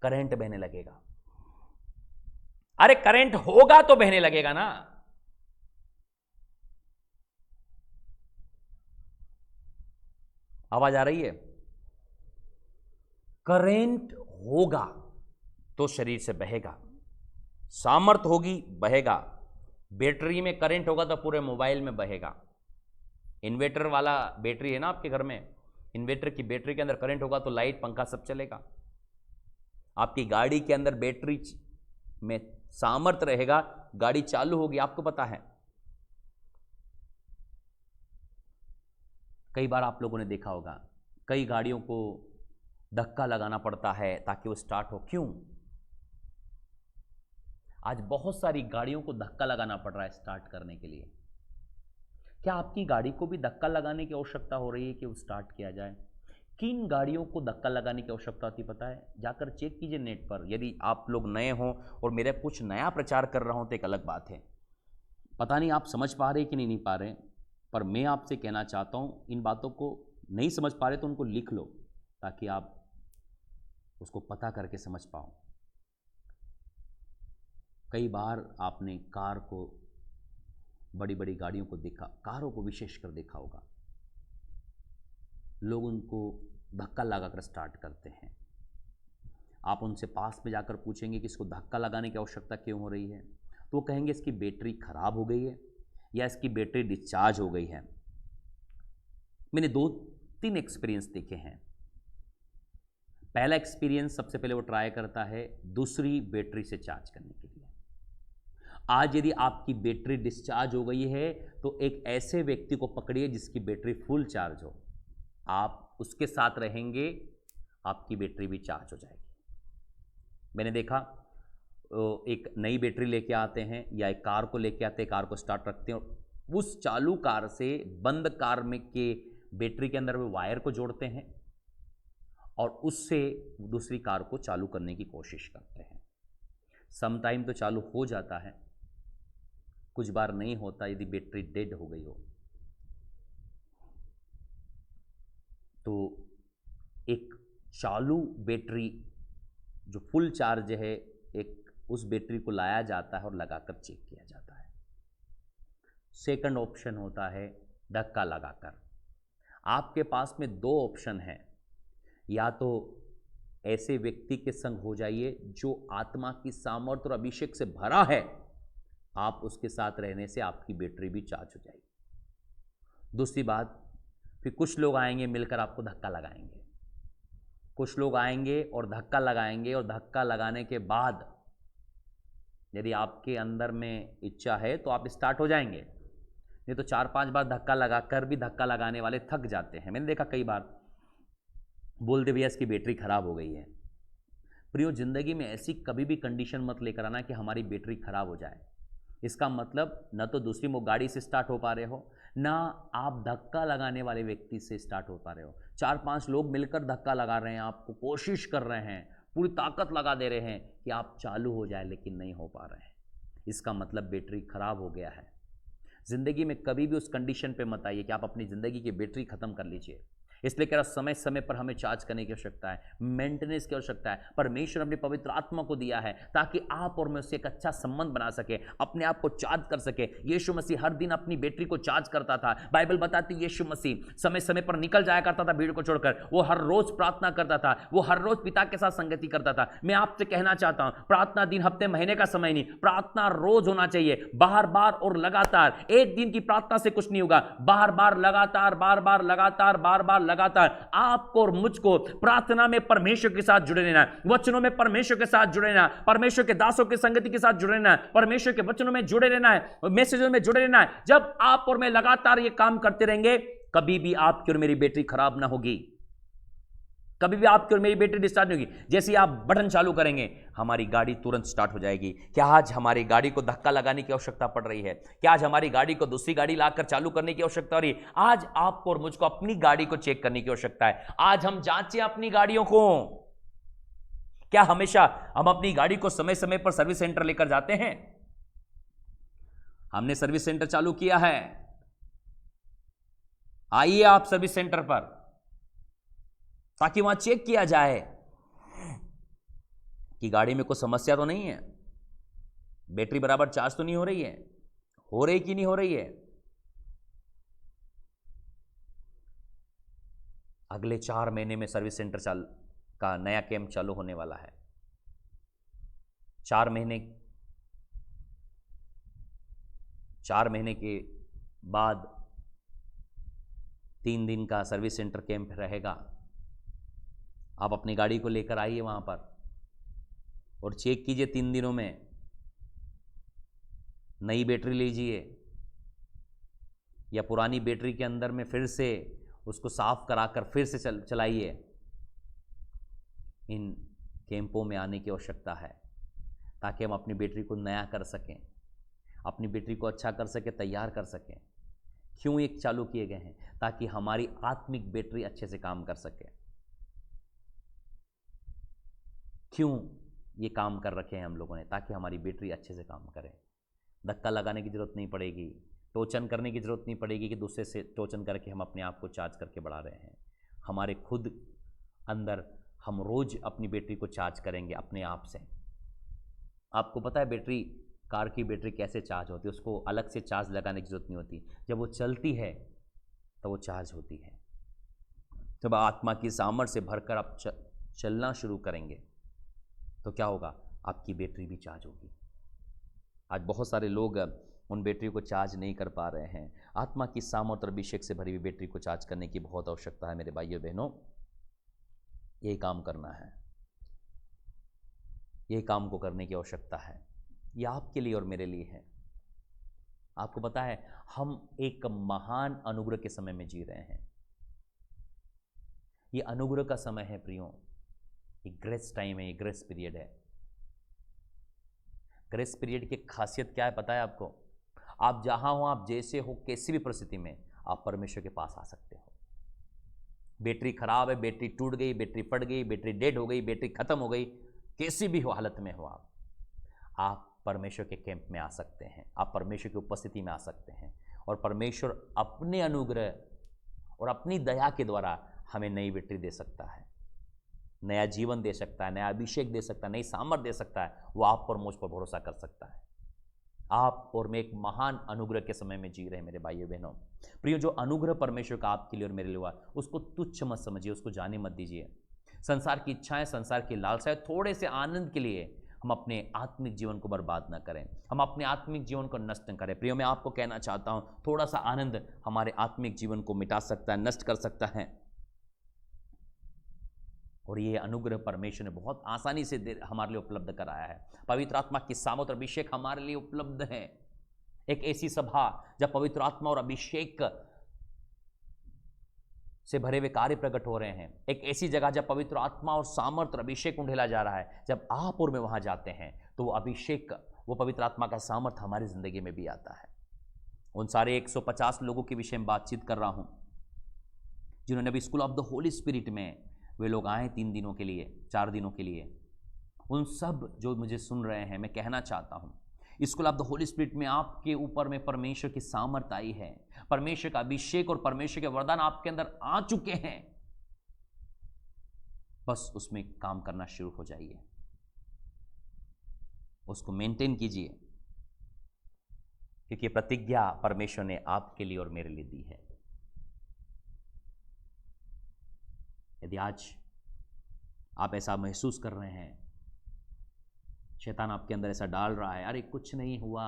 करंट बहने लगेगा। अरे करंट होगा तो बहने लगेगा ना। आवाज आ रही है? करंट होगा तो शरीर से बहेगा, सामर्थ होगी बहेगा। बैटरी में करंट होगा तो पूरे मोबाइल में बहेगा। इन्वर्टर वाला बैटरी है ना आपके घर में, इन्वर्टर की बैटरी के अंदर करंट होगा तो लाइट, पंखा सब चलेगा। आपकी गाड़ी के अंदर बैटरी में सामर्थ रहेगा, गाड़ी चालू होगी। आपको पता है, कई बार आप लोगों ने देखा होगा, कई गाड़ियों को धक्का लगाना पड़ता है ताकि वो स्टार्ट हो। क्यों? आज बहुत सारी गाड़ियों को धक्का लगाना पड़ रहा है स्टार्ट करने के लिए। क्या आपकी गाड़ी को भी धक्का लगाने की आवश्यकता हो रही है कि वो स्टार्ट किया जाए? किन गाड़ियों को धक्का लगाने की आवश्यकता होती पता है? जाकर चेक कीजिए नेट पर। यदि आप लोग नए हो और मेरा कुछ नया प्रचार कर रहा हूं तो एक अलग बात है। पता नहीं आप समझ पा रहे कि नहीं पा रहे, पर मैं आपसे कहना चाहता हूं, इन बातों को नहीं समझ पा रहे तो उनको लिख लो ताकि आप उसको पता करके समझ पाओ। कई बार आपने कार को, बड़ी बड़ी गाड़ियों को देखा, कारों को विशेषकर देखा होगा, लोग उनको धक्का लगाकर स्टार्ट करते हैं। आप उनसे पास में जाकर पूछेंगे कि इसको धक्का लगाने की आवश्यकता क्यों हो रही है, तो वो कहेंगे इसकी बैटरी खराब हो गई है या इसकी बैटरी डिस्चार्ज हो गई है। मैंने 2-3 एक्सपीरियंस देखे हैं। पहला एक्सपीरियंस, सबसे पहले वो ट्राई करता है दूसरी बैटरी से चार्ज करने के लिए। आज यदि आपकी बैटरी डिस्चार्ज हो गई है तो एक ऐसे व्यक्ति को पकड़िए जिसकी बैटरी फुल चार्ज हो। आप उसके साथ रहेंगे, आपकी बैटरी भी चार्ज हो जाएगी। मैंने देखा, एक नई बैटरी लेके आते हैं या एक कार को लेके आते हैं, कार को स्टार्ट रखते हैं और उस चालू कार से बंद कार में के बैटरी के अंदर वो वायर को जोड़ते हैं और उससे दूसरी कार को चालू करने की कोशिश करते हैं। सम टाइम तो चालू हो जाता है, कुछ बार नहीं होता यदि बैटरी डेड हो गई हो। तो एक चालू बैटरी जो फुल चार्ज है, एक उस बैटरी को लाया जाता है और लगाकर चेक किया जाता है। सेकंड ऑप्शन होता है धक्का लगाकर। आपके पास में 2 ऑप्शन है, या तो ऐसे व्यक्ति के संग हो जाइए जो आत्मा की सामर्थ और अभिषेक से भरा है, आप उसके साथ रहने से आपकी बैटरी भी चार्ज हो जाएगी। दूसरी बात, फिर कुछ लोग आएंगे मिलकर आपको धक्का लगाएंगे। कुछ लोग आएंगे और धक्का लगाएंगे और धक्का लगाने के बाद यदि आपके अंदर में इच्छा है तो आप स्टार्ट हो जाएंगे, नहीं तो 4-5 बार धक्का लगा कर भी धक्का लगाने वाले थक जाते हैं। मैंने देखा कई बार, बोलते भैया इसकी बैटरी खराब हो गई है। प्रियो, जिंदगी में ऐसी कभी भी कंडीशन मत लेकर आना कि हमारी बैटरी खराब हो जाए। इसका मतलब न तो दूसरी गाड़ी से स्टार्ट हो पा रहे हो, ना आप धक्का लगाने वाले व्यक्ति से स्टार्ट हो पा रहे हो। 4-5 लोग मिलकर धक्का लगा रहे हैं, आपको कोशिश कर रहे हैं, पूरी ताकत लगा दे रहे हैं कि आप चालू हो जाए, लेकिन नहीं हो पा रहे हैं। इसका मतलब बैटरी खराब हो गया है। जिंदगी में कभी भी उस कंडीशन पे मत आइए कि आप अपनी जिंदगी की बैटरी खत्म कर लीजिए। इसलिए कह रहा, समय समय पर हमें चार्ज करने की आवश्यकता है, मेंटेनेंस की आवश्यकता है। परमेश्वर अपने पवित्र आत्मा को दिया है ताकि आप और मैं उससे एक अच्छा संबंध बना सके, अपने आप को चार्ज कर सके। यीशु मसीह हर दिन अपनी बैटरी को चार्ज करता था। बाइबल बताती है यीशु मसीह समय समय पर निकल जाया करता था भीड़ को छोड़कर। वो हर रोज प्रार्थना करता था, वो हर रोज पिता के साथ संगति करता था। मैं आपसे कहना चाहता हूं, प्रार्थना दिन, हफ्ते, महीने का समय नहीं, प्रार्थना रोज होना चाहिए, बार बार और लगातार। एक दिन की प्रार्थना से कुछ नहीं होगा, बार बार लगातार, बार बार लगातार, बार बार लगातार। आपको और मुझको प्रार्थना में परमेश्वर के साथ जुड़े रहना है, वचनों में परमेश्वर के साथ जुड़े रहना है, परमेश्वर के दासों की संगति के साथ जुड़े रहना है, परमेश्वर के वचनों में जुड़े रहना है, मैसेजों में जुड़े रहना है। जब आप और मैं लगातार ये काम करते रहेंगे, कभी भी आपकी और मेरी बैटरी खराब ना होगी, कभी भी आपकी और मेरी बैटरी डिस्चार्ज नहीं होगी। जैसे आप बटन चालू करेंगे, हमारी गाड़ी तुरंत स्टार्ट हो जाएगी। क्या आज हमारी गाड़ी को धक्का लगाने की आवश्यकता पड़ रही है? क्या आज हमारी गाड़ी को दूसरी गाड़ी लाकर चालू करने की आवश्यकता हो रही है? आज आपको और मुझको अपनी गाड़ी को चेक करने की आवश्यकता है। आज हम जांचें अपनी गाड़ियों को। क्या हमेशा हम अपनी गाड़ी को समय समय पर सर्विस सेंटर लेकर जाते हैं? हमने सर्विस सेंटर चालू किया है, आइए आप सर्विस सेंटर पर, ताकि वहां चेक किया जाए कि गाड़ी में कोई समस्या तो नहीं है, बैटरी बराबर चार्ज तो नहीं हो रही है, हो रही कि नहीं हो रही है। अगले 4 महीने में सर्विस सेंटर का नया कैंप चालू होने वाला है। 4 महीने के बाद 3 दिन का सर्विस सेंटर कैंप रहेगा। आप अपनी गाड़ी को लेकर आइए वहां पर और चेक कीजिए। 3 दिनों में नई बैटरी लीजिए या पुरानी बैटरी के अंदर में फिर से उसको साफ कराकर फिर से चलाइए। इन कैंपों में आने की आवश्यकता है ताकि हम अपनी बैटरी को नया कर सकें, अपनी बैटरी को अच्छा कर सकें, तैयार कर सकें। क्यों एक चालू किए गए हैं? ताकि हमारी आत्मिक बैटरी अच्छे से काम कर सके। क्यों ये काम कर रखे हैं हम लोगों ने? ताकि हमारी बैटरी अच्छे से काम करे। धक्का लगाने की जरूरत नहीं पड़ेगी, टोचन करने की जरूरत नहीं पड़ेगी कि दूसरे से टोचन करके हम अपने आप को चार्ज करके बढ़ा रहे हैं। हमारे खुद अंदर हम रोज अपनी बैटरी को चार्ज करेंगे अपने आप से। आपको पता है बैटरी, कार की बैटरी कैसे चार्ज होती है? उसको अलग से चार्ज लगाने की जरूरत नहीं होती। जब वो चलती है तो वो चार्ज होती है। जब आत्मा की सामर्थ्य से भरकर आप चलना शुरू करेंगे तो क्या होगा? आपकी बैटरी भी चार्ज होगी। आज बहुत सारे लोग उन बैटरी को चार्ज नहीं कर पा रहे हैं। आत्मा की सामर्थ्य और अभिषेक से भरी हुई बैटरी को चार्ज करने की बहुत आवश्यकता है मेरे भाइयों बहनों। यही काम करना है, यही काम को करने की आवश्यकता है। ये आपके लिए और मेरे लिए है। आपको पता है हम एक महान अनुग्रह के समय में जी रहे हैं। ये अनुग्रह का समय है प्रियो, ये ग्रेस टाइम है, ये ग्रेस पीरियड है। ग्रेस पीरियड की खासियत क्या है पता है आपको? आप जहां हो, आप जैसे हो, किसी भी परिस्थिति में आप परमेश्वर के पास आ सकते हो। बैटरी खराब है, बैटरी टूट गई, बैटरी फट गई, बैटरी डेड हो गई, बैटरी खत्म हो गई, कैसी भी हो हालत में हो आप परमेश्वर के कैंप में आ सकते हैं, आप परमेश्वर की उपस्थिति में आ सकते हैं। और परमेश्वर अपने अनुग्रह और अपनी दया के द्वारा हमें नई बैटरी दे सकता है, नया जीवन दे सकता है, नया अभिषेक दे सकता है, नई सामर्थ्य दे सकता है। वो आप पर, मुझ पर भरोसा कर सकता है। आप और मैं एक महान अनुग्रह के समय में जी रहे हैं मेरे भाइयों बहनों। प्रियो, जो अनुग्रह परमेश्वर का आपके लिए और मेरे लिए हुआ, उसको तुच्छ मत समझिए, उसको जाने मत दीजिए। संसार की इच्छाएं, संसार की लालसाएं, थोड़े से आनंद के लिए हम अपने आत्मिक जीवन को बर्बाद ना करें, हम अपने आत्मिक जीवन को नष्ट न करें। प्रियो, मैं आपको कहना चाहता हूं, थोड़ा सा आनंद हमारे आत्मिक जीवन को मिटा सकता है, नष्ट कर सकता है। और ये अनुग्रह परमेश्वर ने बहुत आसानी से हमारे लिए उपलब्ध कराया है। पवित्र आत्मा की सामर्थ और अभिषेक हमारे लिए उपलब्ध है। एक ऐसी सभा जब पवित्र आत्मा और अभिषेक से भरे हुए कार्य प्रकट हो रहे हैं, एक ऐसी जगह जब पवित्र आत्मा और सामर्थ और अभिषेक उंडेला जा रहा है, जब आप और मैं वहां जाते हैं तो वो अभिषेक, वो पवित्र आत्मा का सामर्थ हमारी जिंदगी में भी आता है। उन सारे 150 लोगों के विषय में बातचीत कर रहा हूं जिन्होंने अभी school of the Holi spirit में वे लोग आए 3 दिनों के लिए, 4 दिनों के लिए। उन सब जो मुझे सुन रहे हैं, मैं कहना चाहता हूं, school of the Holi spirit में आपके ऊपर में परमेश्वर की सामर्थ आई है, परमेश्वर का अभिषेक और परमेश्वर के वरदान आपके अंदर आ चुके हैं। बस उसमें काम करना शुरू हो जाइए, उसको मेंटेन कीजिए, क्योंकि प्रतिज्ञा परमेश्वर ने आपके लिए और मेरे लिए दी है। यदि आज आप ऐसा महसूस कर रहे हैं, शैतान आपके अंदर ऐसा डाल रहा है, अरे कुछ नहीं हुआ,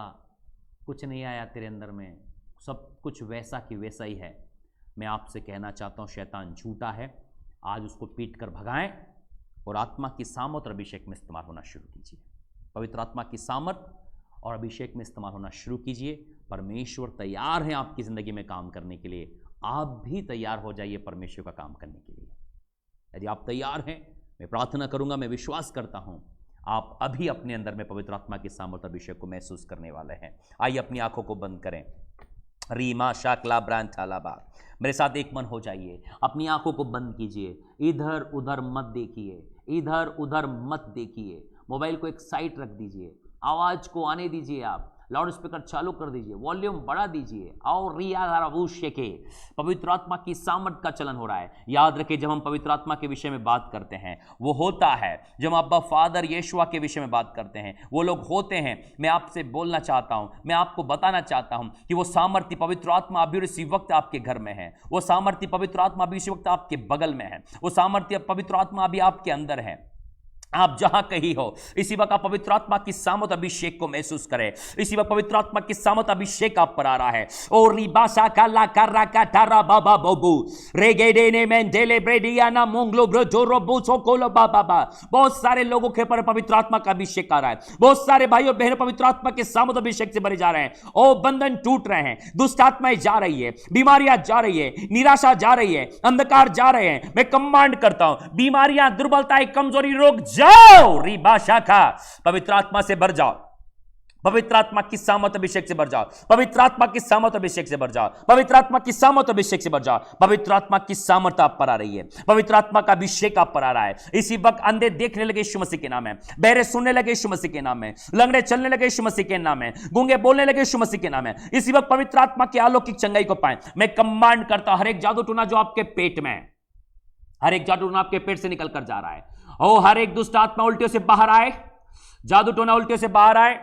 कुछ नहीं आया तेरे अंदर में, सब कुछ वैसा कि वैसा ही है, मैं आपसे कहना चाहता हूं शैतान झूठा है। आज उसको पीट कर भगाएं और आत्मा की सामर्थ और अभिषेक में इस्तेमाल होना शुरू कीजिए। पवित्र आत्मा की सामर्थ और अभिषेक में इस्तेमाल होना शुरू कीजिए। परमेश्वर तैयार हैं आपकी जिंदगी में काम करने के लिए, आप भी तैयार हो जाइए परमेश्वर का काम करने के लिए। यदि आप तैयार हैं, मैं प्रार्थना करूंगा, मैं विश्वास करता हूं आप अभी अपने अंदर में पवित्र आत्मा की सामर्थ अभिषेक को महसूस करने वाले हैं। आइए अपनी आंखों को बंद करें। रीमा शाकला ब्रांथालाबा, मेरे साथ एक मन हो जाइए, अपनी आंखों को बंद कीजिए, इधर उधर मत देखिए, इधर उधर मत देखिए, मोबाइल को एक साइड रख दीजिए, आवाज को आने दीजिए, आप लाउड स्पीकर चालू कर दीजिए, वॉल्यूम बढ़ा दीजिए और रियाभूष्य के पवित्र आत्मा की सामर्थ का चलन हो रहा है। याद रखिए, जब हम पवित्र आत्मा के विषय में बात करते हैं वो होता है, जब हम अब्बा फादर यीशुआ के विषय में बात करते हैं वो लोग होते हैं। मैं आपसे बोलना चाहता हूं, मैं आपको बताना चाहता हूं कि वो सामर्थ्य पवित्र आत्मा अभी इसी वक्त आपके घर में है, वो सामर्थ्य पवित्र आत्मा अभी इसी वक्त आपके बगल में है, वो सामर्थ्य पवित्र आत्मा अभी आपके अंदर है। आप जहां कहीं हो, इसी वक्त आप पवित्र आत्मा की सामर्थ अभिषेक को महसूस करें। इसी वक्त पवित्र आत्मा की सामर्थ अभिषेक आप पर आ रहा है। ओ रिबासा काला कररा काटारा बाबा बबू रेगेडेने मेंडेले ब्रेडियाना मोंगलो ब्रोजोरो बुसोकोलो बाबा बा। बहुत सारे लोगों के पर पवित्र आत्मा का अभिषेक आ रहा है। बहुत सारे भाइयों बहनों पवित्र आत्मा के सामर्थ अभिषेक से भरे जा रहे हैं। ओ बंधन टूट रहे हैं, दुष्ट आत्माएं जा रही है, बीमारियां जा रही है, निराशा जा रही है, अंधकार जा रहे हैं। मैं कमांड करता हूं, बीमारियां, दुर्बलताएं, कमजोरी, रोग जाओ, रिबा शाखा, पवित्र आत्मा से भर जाओ, पवित्र आत्मा की सामर्थ अभिषेक से भर जाओ, पवित्र आत्मा की सामर्थ अभिषेक से भर जाओ, पवित्र आत्मा की सामर्थ अभिषेक से भर जाओ। पवित्र आत्मा की सामर्थ आप पर आ रही है, पवित्र आत्मा का अभिषेक आप पर आ रहा है। इसी वक्त अंधे देखने लगे यीशु मसीह के नाम है, बहरे सुनने लगे यीशु मसीह के नाम है, लंगड़े चलने लगे यीशु मसीह के नाम है, गूंगे बोलने लगे यीशु मसीह के नाम है। इसी वक्त पवित्र आत्मा की अलौकिक चंगाई को पाएं। मैं कमांड करता हूं, हर एक जादू टूना जो आपके पेट में, हर एक जादू टूना आपके पेट से निकल कर जा रहा है, ओ हर एक दुष्ट आत्मा उल्टियों से बाहर आए, जादू टोना उल्टियों से बाहर आए,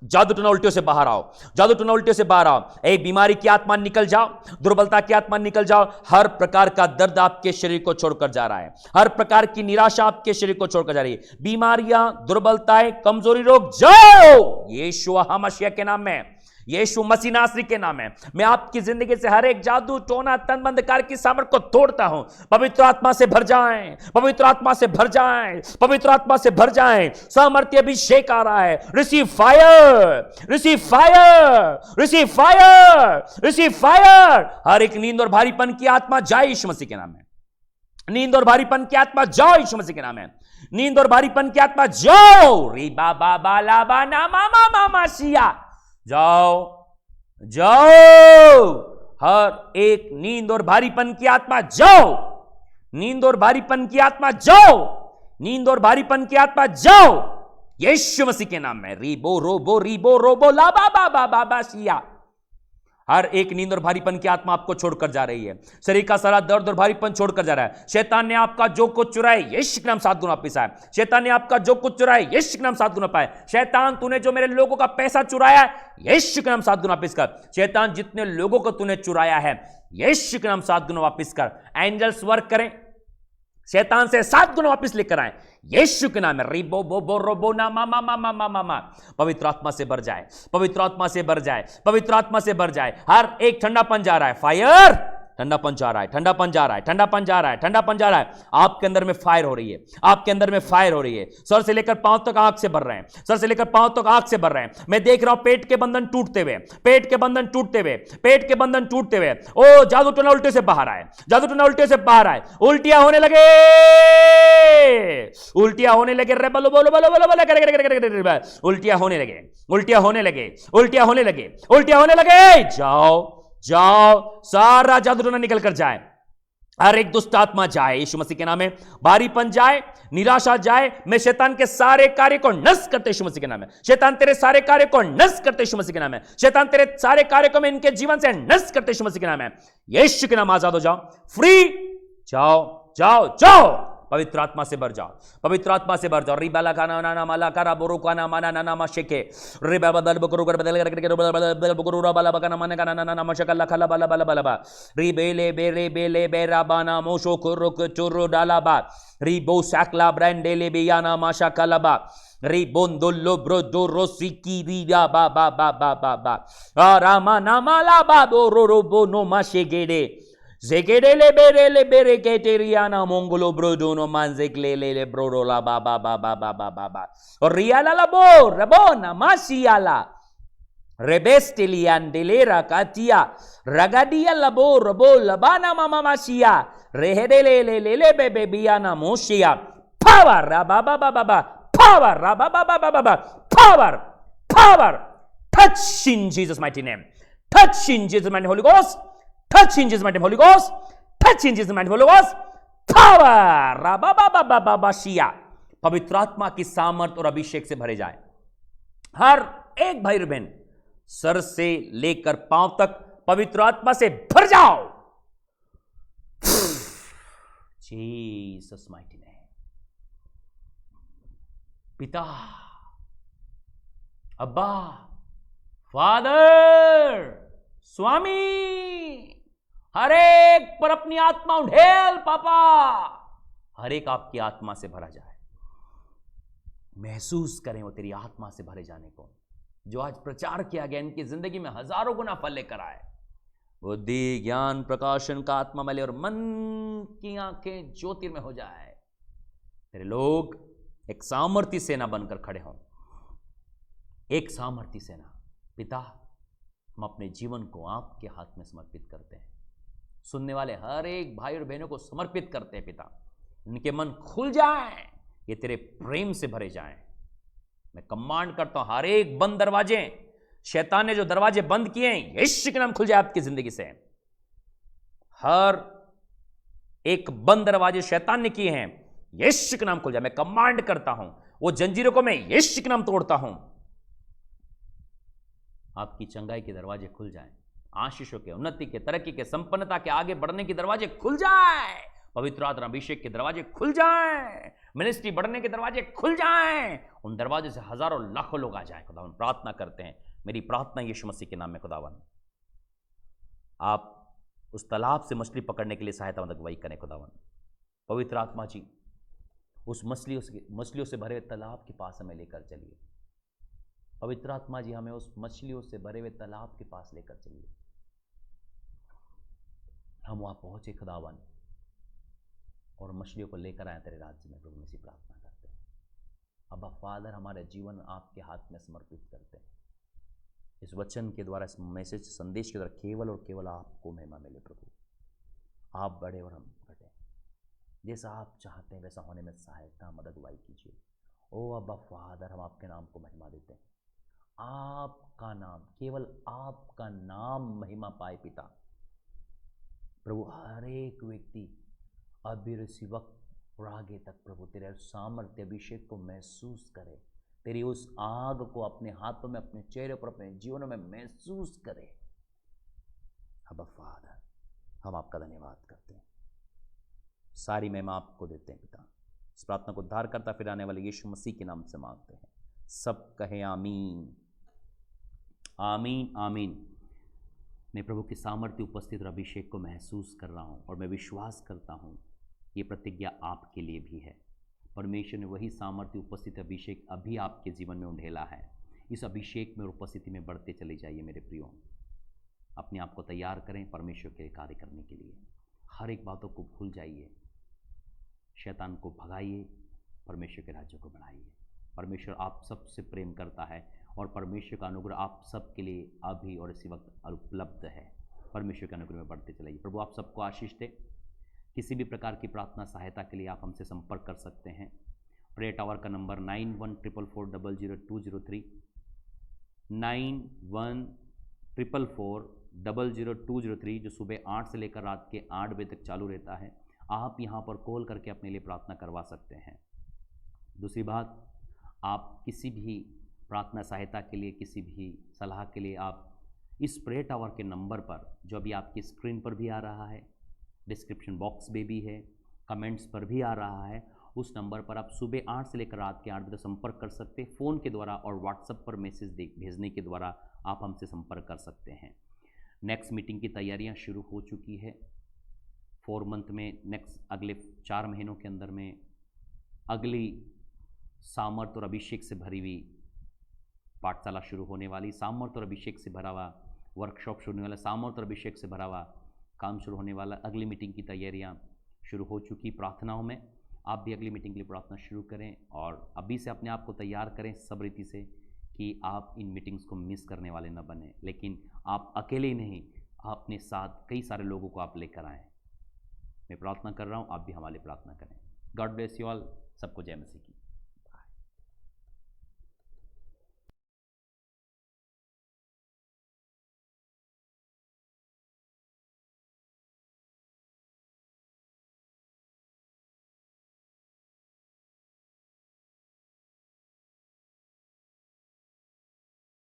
जादू टोना उल्टियों से बाहर आओ, जादू टोना उल्टियों से बाहर आओ। एक बीमारी की आत्मा निकल जाओ, दुर्बलता की आत्मा निकल जाओ। हर प्रकार का दर्द आपके शरीर को छोड़कर जा रहा है, हर प्रकार की निराशा आपके शरीर को छोड़कर जा रही है। बीमारियां, दुर्बलताएं, कमजोरी, रोग जाओ यीशु मसीह के नाम में, यीशु मसीह नासरी के नाम है। मैं आपकी जिंदगी से हर एक जादू टोना तन बंधकार की सामर्थ को तोड़ता हूं। पवित्र आत्मा से भर जाएं, पवित्र आत्मा से भर जाएं, पवित्र आत्मा से भर जाएं। सामर्थ्य अभिषेक आ रहा है। Receive fire, receive fire, receive fire, receive fire. हर एक नींद और भारीपन की आत्मा जाए यीशु मसीह के नाम में, नींद और भारीपन की आत्मा जाओ यीशु मसीह के नाम में, नींद और भारीपन की आत्मा जाओ। री बाबा बाला बाना मामा मामा सिया, जाओ जाओ। हर एक नींद और भारीपन की आत्मा जाओ, नींद और भारीपन की आत्मा जाओ, नींद और भारीपन की आत्मा जाओ यीशु मसीह के नाम में। रीबो रोबो ला बाबा बाबा बासिया। हर एक नींद और भारीपन की आत्मा आपको छोड़कर जा रही है। शरीर का सारा दर्द और भारीपन छोड़कर जा रहा है। शैतान ने आपका जो कुछ चुराए यीशु के नाम 7 गुना वापस आए। शैतान ने आपका जो कुछ चुराए यीशु के नाम 7 गुना पाए। शैतान तूने जो मेरे लोगों का पैसा चुराया यीशु के नाम 7 गुना वापस कर। शैतान जितने लोगों को तूने चुराया है यीशु के नाम 7 गुना वापस कर। एंजल्स वर्क करें, शैतान से 7 गुना वापस लेकर आए यीशु के नाम में। रिबो बोबो रोबो ना मामा मामा मामा मा। पवित्र आत्मा से भर जाए, पवित्र आत्मा से भर जाए, पवित्र आत्मा से भर जाए। हर एक ठंडापन जा रहा है। फायर, ठंडापन जा रहा है, ठंडापन जा रहा है, ठंडापन जा रहा है, ठंडापन जा रहा है। आपके अंदर में फायर हो रही है, आपके अंदर में फायर हो रही है। सर से लेकर पांव तक आग से भर रहे हैं, सर से लेकर पांव तक आग से भर रहे हैं। मैं देख रहा हूं पेट के बंधन टूटते हुए, पेट के बंधन टूटते हुए, पेट के बंधन टूटते हुए। ओ जादू टोना उल्टे से बाहर आए, जादू टोना उल्टे से बाहर आए। उल्टियां होने लगे, उल्टियां होने लगे, रे बोलो बोलो बोलो बोलो बोलो, उल्टियां होने लगे, उल्टियां होने लगे, उल्टियां होने लगे, उल्टियां होने लगे। जाओ जाओ, सारा जादू टोना निकल कर जाए, हर एक दुष्ट आत्मा जाए यीशु मसीह के नाम में। भारीपन जाए, निराशा जाए। मैं शैतान के सारे कार्य को नष्ट करते यीशु मसीह के नाम में। शैतान तेरे सारे कार्य को नष्ट करते यीशु मसीह के नाम में। शैतान तेरे सारे कार्य को मैं इनके जीवन से नष्ट करते यीशु मसीह के नाम में। यीशु के नाम आजाद हो जाओ, फ्री जाओ जाओ जाओ, पवित्र आत्मा से भर जाओ, पवित्र आत्मा से भर जाओ। रिबाला खाना नाना माला करा बोरो काना माना नाना मशके रिबा बदल बकरू कर बदल करके बदल बकरू बाला बकाना माने काना नाना मशकल्ला खला बाला बाला बाला बा रिबेले बेरे बेले बेरा बाना मोशो कुरुक चुरु डाला बा रिबो साकला ब्रांडेले बियाना माशा कलाबा रिबोंदोलो ब्रोदो रोसिकी रिया बा बा बा बा बा बा रामा नामाला बा बोरो रोबो नो माशे Gede Zegedele berele bere keteriana mongolo brodono manzeklele brodola ba ba ba ba ba ba ba ba. Riala la bo rabona masiala. Rebestelian delera katia ragadia la bo rabo labana mama masia. Rehedele lele bebe biana mosia. Power rababa ba ba ba. Power rababa ba ba ba ba. Power. Power. Touch in Jesus mighty name. Touch in Jesus mighty Holy Ghost. Touch in Jesus mighty Holy Ghost. Touch in Jesus mighty Holy Ghost. Power. Rabababababashia. पवित्र आत्मा की सामर्थ और अभिषेक से भरे जाए। हर एक भाई और बहन सर से लेकर पांव तक पवित्र आत्मा से भर जाओ। Jesus mighty name. पिता, अब्बा, फादर, स्वामी, हर एक पर अपनी आत्मा उंडेल पापा, हर एक आपकी आत्मा से भरा जाए। महसूस करें वो तेरी आत्मा से भरे जाने को, जो आज प्रचार किया गया इनकी जिंदगी में हजारों गुना फल लेकर आए। बुद्धि ज्ञान प्रकाशन का आत्मा मिले और मन की आंखें ज्योतिर्मय हो जाए। तेरे लोग एक सामर्थी सेना बनकर खड़े हों, एक सामर्थी सेना। पिता, हम अपने जीवन को आपके हाथ में समर्पित करते हैं। सुनने वाले हर एक भाई और बहनों को समर्पित करते हैं पिता। इनके मन खुल जाएं, ये तेरे प्रेम से भरे जाएं। मैं कमांड करता हूं, हर एक बंद दरवाजे, शैतान ने जो दरवाजे बंद किए हैं, यीशु के नाम खुल जाए आपकी जिंदगी से। हर एक बंद दरवाजे शैतान ने किए हैं, यीशु के नाम खुल जाए। मैं कमांड करता हूं, वो जंजीरों को मैं यीशु के नाम तोड़ता हूं। आपकी चंगाई के दरवाजे खुल जाएं, आशीषों के, उन्नति के, तरक्की के, संपन्नता के, आगे बढ़ने के दरवाजे खुल जाएं। पवित्र आत्मा अभिषेक के दरवाजे खुल जाएं, मिनिस्ट्री बढ़ने के दरवाजे खुल जाएं। उन दरवाजे से हजारों लाखों लोग आ जाएं। खुदावन प्रार्थना करते हैं, मेरी प्रार्थना यीशु मसीह के नाम में खुदावन, आप उस तालाब से मछली पकड़ने के लिए सहायता अगुवाई करें। खुदावन पवित्र आत्मा जी, उस मछलियों से भरे तालाब के पास हमें लेकर चलिए। पवित्र आत्मा जी, हमें उस मछलियों से भरे हुए तालाब के पास लेकर चलिए। हम वहां पहुंचे खुदावन, और मछलियों को लेकर आए तेरे राज्य में। प्रभु मसीह प्रार्थना करते हैं। अब्बा फादर, हमारे जीवन आपके हाथ में समर्पित करते हैं। इस वचन के द्वारा, इस मैसेज संदेश के द्वारा केवल और केवल आपको महिमा मिले। प्रभु आप बढ़े और हम घटे, जैसा आप चाहते हैं वैसा होने में सहायता मदद अगुवाई कीजिए। ओ अब्बा फादर, हम आपके नाम को महिमा देते हैं। आपका नाम, केवल आपका नाम महिमा पाए पिता। प्रभु हर एक व्यक्ति अभी इसी वक्त और आगे तक प्रभु तेरे सामर्थ्य अभिषेक को महसूस करे, तेरी उस आग को अपने हाथों में, अपने चेहरे पर, अपने जीवनों में महसूस करे। अब्बा फादर, हम आपका धन्यवाद करते हैं, सारी महिमा आपको देते हैं पिता। इस प्रार्थना को उद्धार करता फिर आने वाले यीशु मसीह के नाम से मांगते हैं। सब कहें आमीन, आमीन, आमीन। मैं प्रभु की सामर्थ्य, उपस्थित और अभिषेक को महसूस कर रहा हूँ, और मैं विश्वास करता हूँ ये प्रतिज्ञा आपके लिए भी है। परमेश्वर ने वही सामर्थ्य, उपस्थित, अभिषेक अभी आपके जीवन में उंडेला है। इस अभिषेक में और उपस्थिति में बढ़ते चले जाइए मेरे प्रियो। अपने आप को तैयार करें परमेश्वर के कार्य करने के लिए। हर एक बातों को भूल जाइए, शैतान को भगाइए, परमेश्वर के राज्य को बढ़ाइए। परमेश्वर आप सबसे प्रेम करता है और परमेश्वर का अनुग्रह आप सबके लिए अभी और इसी वक्त उपलब्ध है। परमेश्वर के अनुग्रह में बढ़ते चलाइए। प्रभु आप सबको आशीष दे। किसी भी प्रकार की प्रार्थना सहायता के लिए आप हमसे संपर्क कर सकते हैं। प्रेयर टावर का नंबर 9144400203, 9144400203, जो सुबह 8 से लेकर रात के 8 बजे तक चालू रहता है। आप यहाँ पर कॉल करके अपने लिए प्रार्थना करवा सकते हैं। दूसरी बात, आप किसी भी प्रार्थना सहायता के लिए, किसी भी सलाह के लिए आप इस प्रेयर टावर के नंबर पर, जो अभी आपकी स्क्रीन पर भी आ रहा है, डिस्क्रिप्शन बॉक्स में भी है, कमेंट्स पर भी आ रहा है, उस नंबर पर आप सुबह 8 से लेकर रात के 8 बजे तक संपर्क कर सकते हैं। फ़ोन के द्वारा और व्हाट्सएप पर मैसेज भेजने के द्वारा आप हमसे संपर्क कर सकते हैं। नेक्स्ट मीटिंग की तैयारियां शुरू हो चुकी है। 4 मंथ में, नेक्स्ट अगले 4 महीनों के अंदर में अगली सामर्थ और अभिषेक से भरी हुई पाठशाला शुरू होने वाली, सामर्थ और अभिषेक से भरा हुआ वर्कशॉप शुरू होने वाला, सामर्थ और अभिषेक से भरा हुआ काम शुरू होने वाला। अगली मीटिंग की तैयारियां शुरू हो चुकी। प्रार्थनाओं में आप भी अगली मीटिंग के लिए प्रार्थना शुरू करें और अभी से अपने आप को तैयार करें सब रीति से कि आप इन मीटिंग्स को मिस करने वाले न बने। लेकिन आप अकेले ही नहीं, आप अपने साथ कई सारे लोगों को आप लेकर आएँ। मैं प्रार्थना कर रहा हूँ, आप भी हमारे लिए प्रार्थना करें। God bless you all. सबको जय मसीह की।